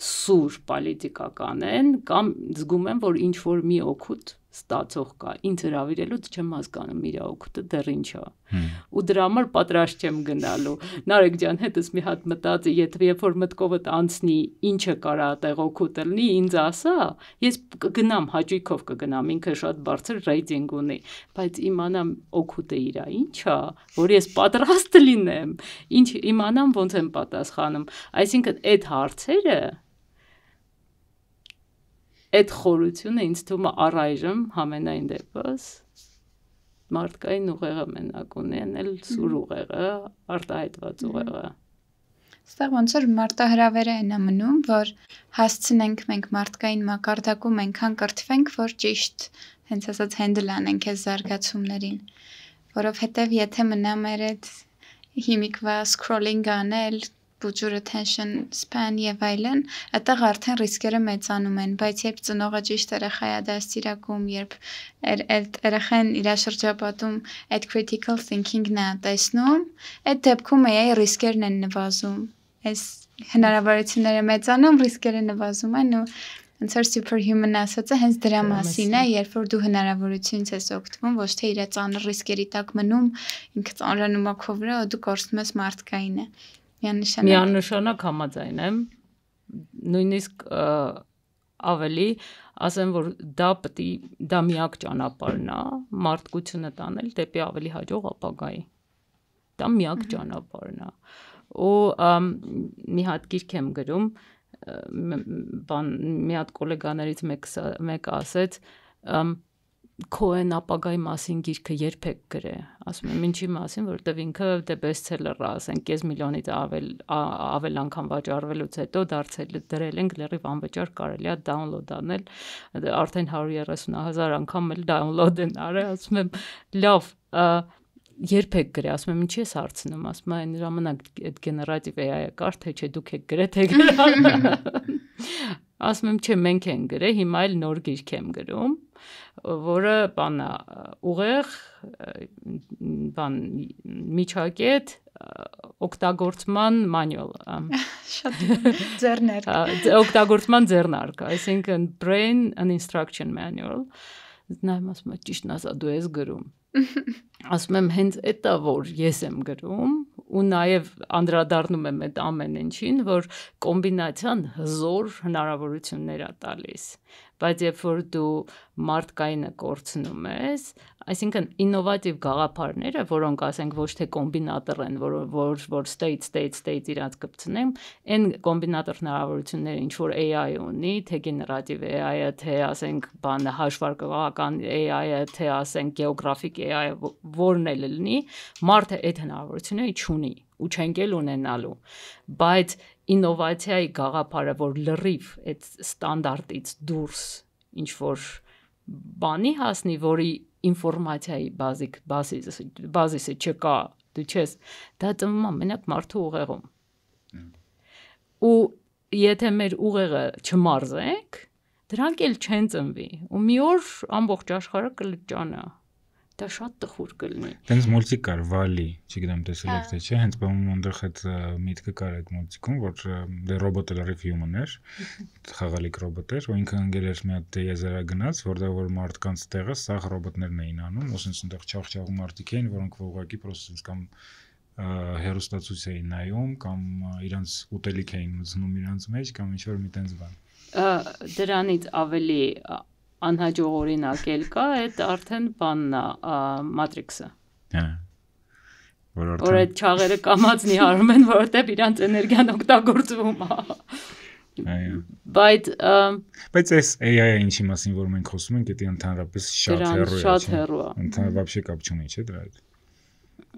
սուր պոլիտիկական են, կամ զգում եմ, որ ինչ որ մի օգուտ ստացող կա, ինձ հրավիրելուց չեմ հասկանում իր օգուտը դեռ ինչ է։ Ու դրա համար պատրաստ չեմ գնալու։ Նարեկ ջան, հետս մի հատ մտածի, երբ որ մտքովդ անցնի, ինչը կարա այդտեղ օգուտ լինի, ինձ ասա, ես կգնամ, հաճույքով կգնամ, ինքը շատ բարձր ռեյտինգ ունի, բայց իմանամ օգուտը իրա ինչ է, որ ես պատրաստ լինեմ, ինչ իմանամ ոնց եմ պատասխանում։ Այսինքն այդ հարցերը այդ խորությունը ինձ թվում է առայժմ համենայն դեպս մարդկային ուղեղը մենակ ունեն, էլ սուր ուղեղը, արտահայտված ուղեղը։ Ստեղ ոնց որ մարտահրավերը են մնում, որ հասցնենք մենք մարդկային մակարդակում այնքան կրթվենք, որ ճիշտ, հենց ասած հենդլ անենք այս զարգացումներին, որովհետև եթե մնա մեր այդ հիմիկվա scrolling անել բուջուր attention span եւ այլն, այդտեղ արդեն ռիսկերը մեծանում են, բայց երբ ծնողը ճիշտ երեխա է դաստիարակում, երբ երեխան իր շրջապատում այդ critical thinking-ն է տեսնում, այդ դեպքում AI ռիսկերն են նվազում։ Այս հնարավորությունները մեծանում, ռիսկերը նվազում են ու ոնց որ superhuman ասածը հենց դրա մասին է, երբ որ դու հնարավորությունից ես օգտվում, ոչ թե իր ծանր ռիսկերի տակ մնում, ինքը ծանրանում է քո վրա, ու դու կորցնում ես մարդկայինը։ Միանշանակ համաձայն եմ, նույնիսկ ավելի ասեմ, որ դա միակ ճանապարհն է մարդկությունը տանել դեպի ավելի հաջող ապագայի։ Դա միակ ճանապարհն է։ Ու մի հատ գիրք եմ գրում, մի հատ գոլեգաներից մեկը ասեց, քո այն ապագայի մասին գիրքը երբեք գրե, ասում եմ ինչի մասին, որովհետև ինքը դե բեսթսելեր է, ասենք 5 միլիոնից ավել անգամ վաճառվելուց հետո դրել ենք լրիվ անվճար կարելի է դաունլոդ անել, արդեն 130,000 անգամ էլ դաունլոդ են արել, ասում եմ լավ, երբեք գրե, ասում եմ ինչի ես հարցնում, ասում եմ այն ժամանակ այդ գեներատիվ AI-ը կար, թե չէ դուք եք գրե, թե գրան։ Ասում եմ չէ, մենք ենք գրե, հիմա էլ նոր գիրք եմ գրում, որը բան ուղեղ, բան միջակետ, օգտագործման մանյուալ։ Շատ ձեռնարկ։ Օգտագործման ձեռնարկ, այսինքն brain and instruction manual։ Նայում ասում եմ ճիշտն ասա դու ես գրում։ Ասում եմ հենց էտա որ ես եմ գրում ու նաև անդրադառնում եմ այդ ամեն ինչին, որ կոմբինացիան հզոր հնարավորություններ է տալիս, բայց երբ որ դու մարդկայինը կորցնում ես, այսինքն ինովատիվ գաղափարները, որոնք ասենք ոչ թե կոմբինատոր են, որ state իրանց կպցնեն, այն կոմբինատոր հնարավորությունները ինչ որ AI ունի, թե գեներատիվ AI-ը, թե ասենք բանը հաշվարկողական AI-ը, թե ասենք գեոգրաֆիկ AI-ը, որն էլ լինի, մարդը այդ հնարավորությունները չունի ու չենք էլ ունենալու, բայց ինովացիայի գաղափարը, որ լրիվ այդ ստանդարտից դուրս ինչ որ բանի հասնի, որի ինֆորմացիայի բազիսը չկա, դու չես, դա ծնվում է մենակ մարդու ուղեղում։ Ու եթե մեր ուղեղը չմարզենք, դրանք էլ չեն ծնվի, ու մի օր ամբողջ աշխարհը կլճանա։ Դա շատ տխուր կլինի։ Տենց մուլտիկ կար Վալի, չգիտեմ տեսել եք թե չէ, հենց բանում այնտեղ այդ միտքը կար այդ մուլտիկում, որ դե ռոբոտը լրիվ human էր, խաղալիք ռոբոտ էր, ու ինքը ընկել էր մի հատ տեզերա գնաց, որտեղ որ մարդկանց տեղը սաղ ռոբոտներն էին անում, ոսենց այնտեղ չաղ-չաղ մարդիկ էին, որոնք ուղղակի պրոստից կամ հերոստացույց էին նայում կամ իրանց ուտելիք էին մտցնում իրանց մեջ կամ ինչ որ մի տենց բան։ Դրանից ավելի անհաջող օրինակ էլ կա, այդ արդեն բանն է, Matrix-ը։ Հա։ Որ այդ չաղերը կամածնի հարում են, որովհետև իրանց էներգիան օգտագործվում է։ Բայց այս AI-ը ինչի մասին որ մենք խոսում ենք, դա ընդհանրապես շատ հեռու է։ Ընդհանրապես вообще կապ չունի, չէ՞ դրա հետ։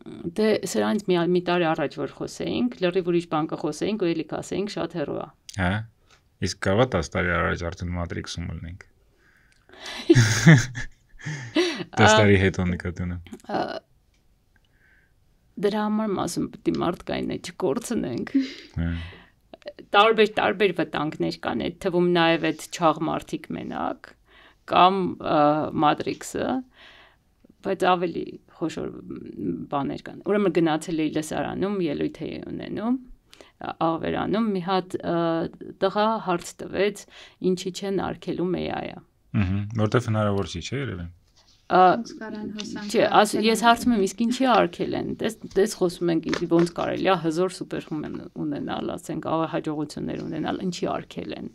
Դե սրանից մի տարի առաջ որ խոսեինք, լրիվ ուրիշ բան կխոսեինք ու էլի կասեինք շատ հեռու է։ Հա։ Իսկ կարո՞ղ է 10 տարի առաջ արդեն Matrix-ում լինենք։ 10 տարի հետո նկատունը։ Դրա համար ասում պետք է մարդկային է չկորցնենք։ Տարբեր վտանգներ կան, այդ թվում նաև այդ չաղ մարդիկ մենակ կամ Matrix-ը, բայց ավելի խոշոր բաներ կան։ Ուրեմն գնացել էի լսարանում, ելույթ էի ունենում, աղվերանում մի հատ տղա հարց տվեց, ինչի չեն արգելում AI-ը։ Որտեվ հնարավոր չի, չէ՞ երևի։ Չէ, ես հարցում եմ, իսկ ինչի արգել են։ Դες խոսում ենք ոնց կարելի է հզոր սուպերհումեն ունենալ, ասենք հաջողություններ ունենալ, ինչի արգել են։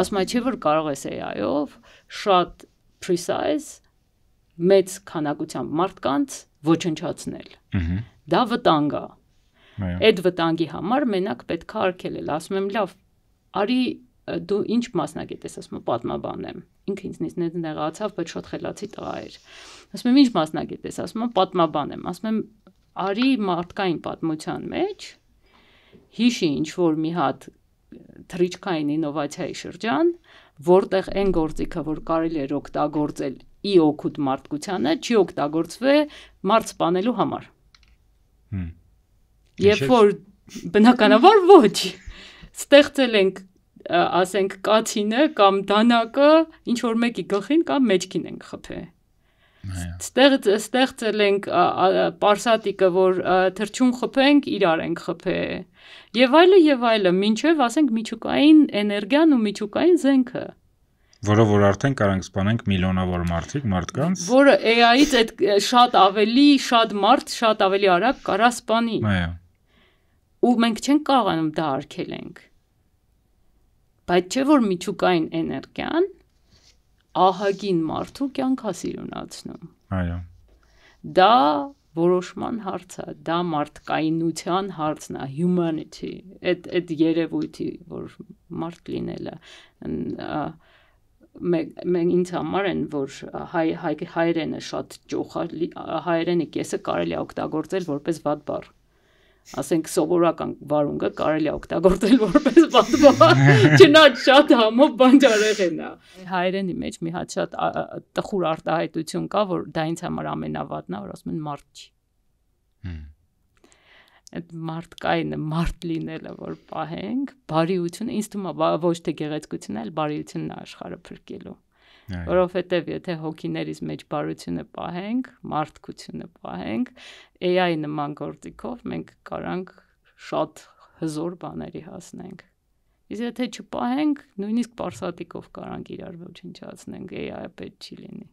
Ասում է, չէ՞ որ կարող ես AI-ով շատ precise մեծ քանակությամբ մարդկանց ոչնչացնել։ Դա վտանգ է։ Այդ վտանգի համար մենակ պետք է արգելել։ Ասում եմ, լավ, արի դու ինչ մասնագետ ես, ասում եմ, պատմաբան եմ։ Ինքը ինձնից նեղացավ, բայց շատ խելացի տղա էր։ Ասում եմ, ինչ մասնագետ ես, ասում եմ, պատմաբան եմ։ Ասում եմ, արի մարդկային պատմության մեջ հիշի ինչ որ մի հատ թռիչքային ինովացիայի շրջան, որտեղ այն գործիքը, որ կարելի էր օգտագործել ի օգուտ մարդկությանը, չի օգտագործվի մարդ սպանելու համար։ Երբ որ բնականաբար ոչ, ստեղծել ենք ասենք կացինը կամ դանակը ինչ որ մեկի գլխին կամ մեջքին ենք խփել։ Ստեղծել ենք պարսատիկը, որ թրջուն խփենք, իրար ենք խփել։ Եվ այլը, մինչև ասենք միջուկային էներգիան ու միջուկային զենքը։ Որը որ արդեն կարանք սպանենք միլիոնավոր մարդկանց, որը AI-ից այդ շատ մարդ, շատ ավելի արագ կարա սպանի։ Ու մենք չենք կարողանում դա արգելենք։ Բայց չէ որ միջուկային էներգիան ահագին մարդու կյանք է սիրունացնում։ Այո։ Դա որոշման հարց է, դա մարդկայնության հարցն է, humanity, այդ երևույթի, որ մարդ լինելը, մենք ինձ համար են, որ հայերենը շատ ճոխ է, հայերենի կեսը կարելի է օգտագործել որպես վատ բառ։ Ասենք սովորական վարունգը կարելի է օգտագործել որպես վատ բառ, չնայած շատ համով բանջարեղեն է։ Հայերենի մեջ մի հատ շատ տխուր արտահայտություն կա, որ դա ինձ համար ամենավատն է, որ ասում են մարդ չի։ Այդ մարդկայինը, մարդ լինելը, որ պահենք, բարիությունը, ինձ թվում է ոչ թե գեղեցկությունն, այլ բարիությունն է աշխարհը փրկելու։ Որովհետև եթե հոգիներից մեջ բարությունը պահենք, մարդկությունը պահենք, AI նման գործիքով մենք կարանք շատ հզոր բաների հասնենք։ Իսկ եթե չպահենք, նույնիսկ պարսատիկով կարանք իրար ոչնչացնենք, AI-ը պետք չի լինի։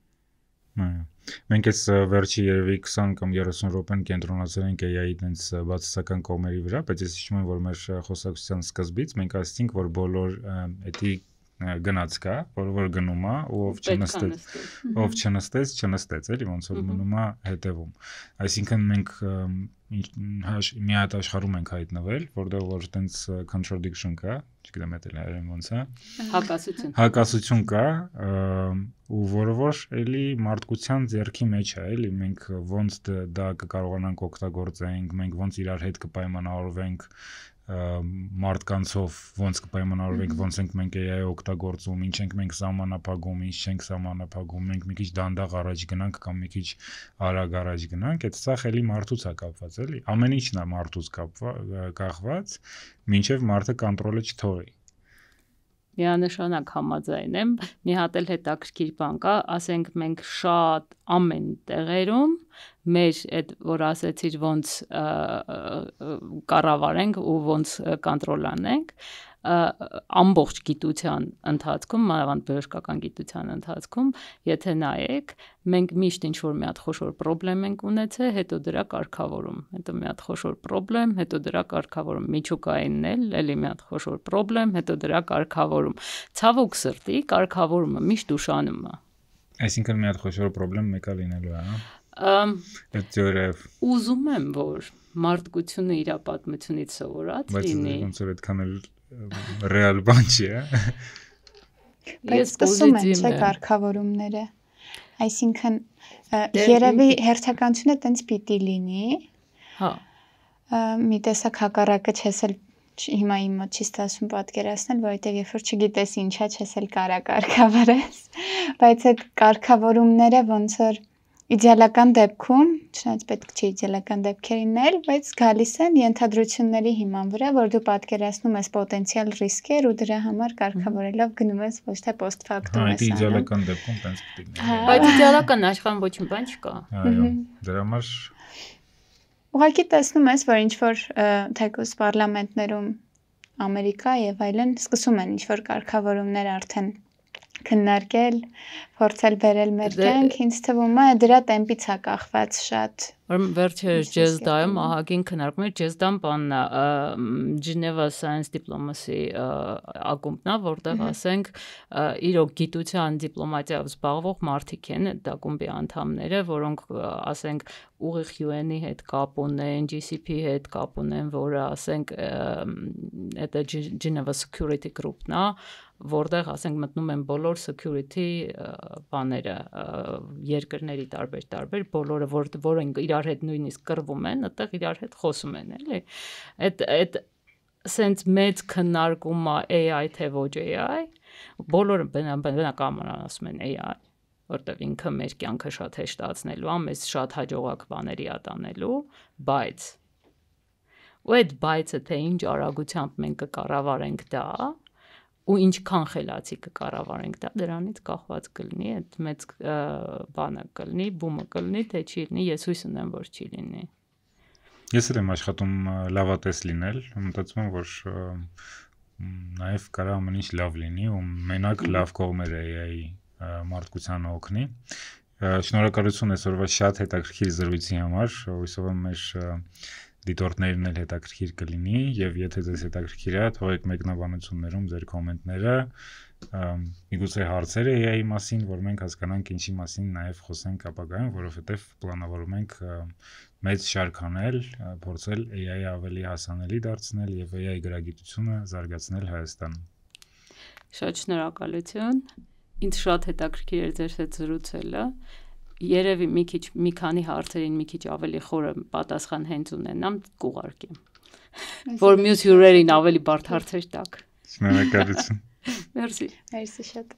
Մենք այս վերջի երևի 20 կամ 30 րոպեն կենտրոնացել ենք AI-ի տենց բացասական կողմերի վրա, բայց ես հիշում եմ, որ մեր խոսակցության սկզբից մենք ասացինք, որ բոլոր էդի գնաց կա, որ գնում է, ով չնստեց, էլի ոնց որ մնում է հետևում։ Այսինքն մենք մի հատ աշխարհում ենք հայտնվել, որտեղ որ տենց contradiction կա, չգիտեմ էլի հայերեն ոնց է։ Հակասություն կա, ու որը որ էլի մարդկության ձեռքի մեջ է, էլի մենք ոնց դա կկարողանանք օգտագործենք, մենք ոնց իրար հետ կպայմանավորվենք մարդկանցով ոնց կպայմանավորվենք, ոնց ենք մենք AI օգտագործում, ինչ ենք մենք սահմանափակում, ինչ չենք սահմանափակում, մենք մի քիչ դանդաղ առաջ գնանք կամ մի քիչ արագ առաջ գնանք, այդ սա խելի մարդուց է կապված, էլի։ Ամեն ինչն է մարդուց կախված, մինչև մարդը կոնտրոլը չթողի։ Միանշանակ համաձայն եմ, մի հատ էլ հետաքրքիր բան կա, ասենք մենք շատ ամեն տեղերում մեր այդ որ ասեցիր ոնց կառավարենք ու ոնց կոնտրոլ անենք, ամբողջ գիտության ընթացքում, մանավանդ բժշկական գիտության ընթացքում, եթե նայեք, մենք միշտ ինչ-որ մի հատ խոշոր խնդրեմ ենք ունեցել, հետո դրա կարգավորում, հետո մի հատ խոշոր խնդրեմ, հետո դրա կարգավորում, միջուկայինն էլ, էլի մի հատ խոշոր խնդրեմ, հետո դրա կարգավորում։ Ցավոք սրտի, կարգավորումը միշտ ուշանում է։ Այսինքն մի հատ խոշոր խնդրեմ մեկը լինելու է, հա։ Այդ թեորիայով ուզում եմ, որ մարդկությունը իր պատմությունից սովորած լինի։ Բայց ոնց որ այդքան էլ ռեալ բան չի, հա։ Բայց սկսում են չէ կարգավորումները։ Այսինքն երևի հերթականությունը տենց պիտի լինի։ Հա։ Մի տեսակ հակառակը չես էլ հիմա իմ մոտ չի ստացվում պատկերացնել, որովհետև երբ որ չգիտես ինչա, չես էլ կարա կարգավորես, բայց այդ կարգավորումները ոնց որ իդեալական դեպքում, չնայած պետք չի իդեալական դեպքերին էլ, բայց գալիս են ենթադրությունների հիման վրա, որ դու պատկերացնում ես պոտենցիալ ռիսկեր ու դրա համար կարգավորելով գնում ես ոչ թե post factum ես անում։ Այդ իդեալական դեպքում տենց պիտի լինի։ Բայց իդեալական աշխարհում ոչ մի բան չկա։ Այո, դրա համար ուղղակի տեսնում ես, որ ինչ որ թեկուզ պարլամենտներում Ամերիկա եւ այլն սկսում են ինչ որ կարգավորումներ արդեն քննարկել, փորձել բերել մեր կյանք, ինձ թվում է դրա տեմպից է կախված շատ։ Վերջերս Ջեզդայում ահագին քննարկում էր Ջեզդան բանն է Geneva Science Diplomacy ակումբն է, որտեղ ասենք իրոք գիտության դիպլոմատիայով զբաղվող մարդիկ են այդ ակումբի անդամները, որոնք ասենք ուղիղ UN-ի հետ կապ ունեն, GCP-ի հետ կապ ունեն, որը ասենք այդ Geneva Security Group-ն է, որտեղ ասենք մտնում են բոլոր security բաները երկրների տարբեր բոլորը որը իրար հետ նույնիսկ կռվում են, այդտեղ իրար հետ խոսում են, էլի։ Այդ sense մեծ քննարկում է AI թե ոչ AI, բոլորը բնականաբար ասում են AI, որտեղ ինքը մեր կյանքը շատ հեշտացնելու է, մեզ շատ հաջողակ բաների ատանելու, բայց ու այդ բայցը թե ինչ արագությամբ մենք կկառավարենք դա ու ինչքան խելացի կկառավարենք դա դրանից կախված կլինի, այդ մեծ բանը կլինի, բումը կլինի, թե չի լինի, ես հույս ունեմ, որ չի լինի։ Ես էլ եմ աշխատում լավատես լինել, մտածում եմ, որ նաև կարա ամեն ինչ լավ լինի ու մենակ լավ կողմեր AI մարդկությանը օգնի։ Շնորհակալություն այսօրվա շատ հետաքրքիր զրույցի համար, հույսով եմ մեր դիտորդներն էլ հետաքրքիր կլինի եւ եթե ձեզ հետաքրքիր է, թողեք մեկնաբանություններում ձեր կոմենտները, միգուցե հարցերը AI-ի մասին, որ մենք հասկանանք ինչի մասին նաեւ խոսենք ապագայում, որովհետեւ պլանավորում ենք մեծ շարք անել, փորձել AI-ը ավելի հասանելի դարձնել եւ AI գրագիտությունը զարգացնել Հայաստանում։ Շատ շնորհակալություն։ Ինձ շատ հետաքրքիր էր ձեր հետ զրուցելը։ Երևի մի քանի հարցերին մի քիչ ավելի խորը պատասխան հենց ունենամ, կուղարկեմ։ Որ մյուս հյուրերին ավելի բարդ հարցեր տակ։ Շնորհակալություն։ Մերսի։ Մերսի շատ։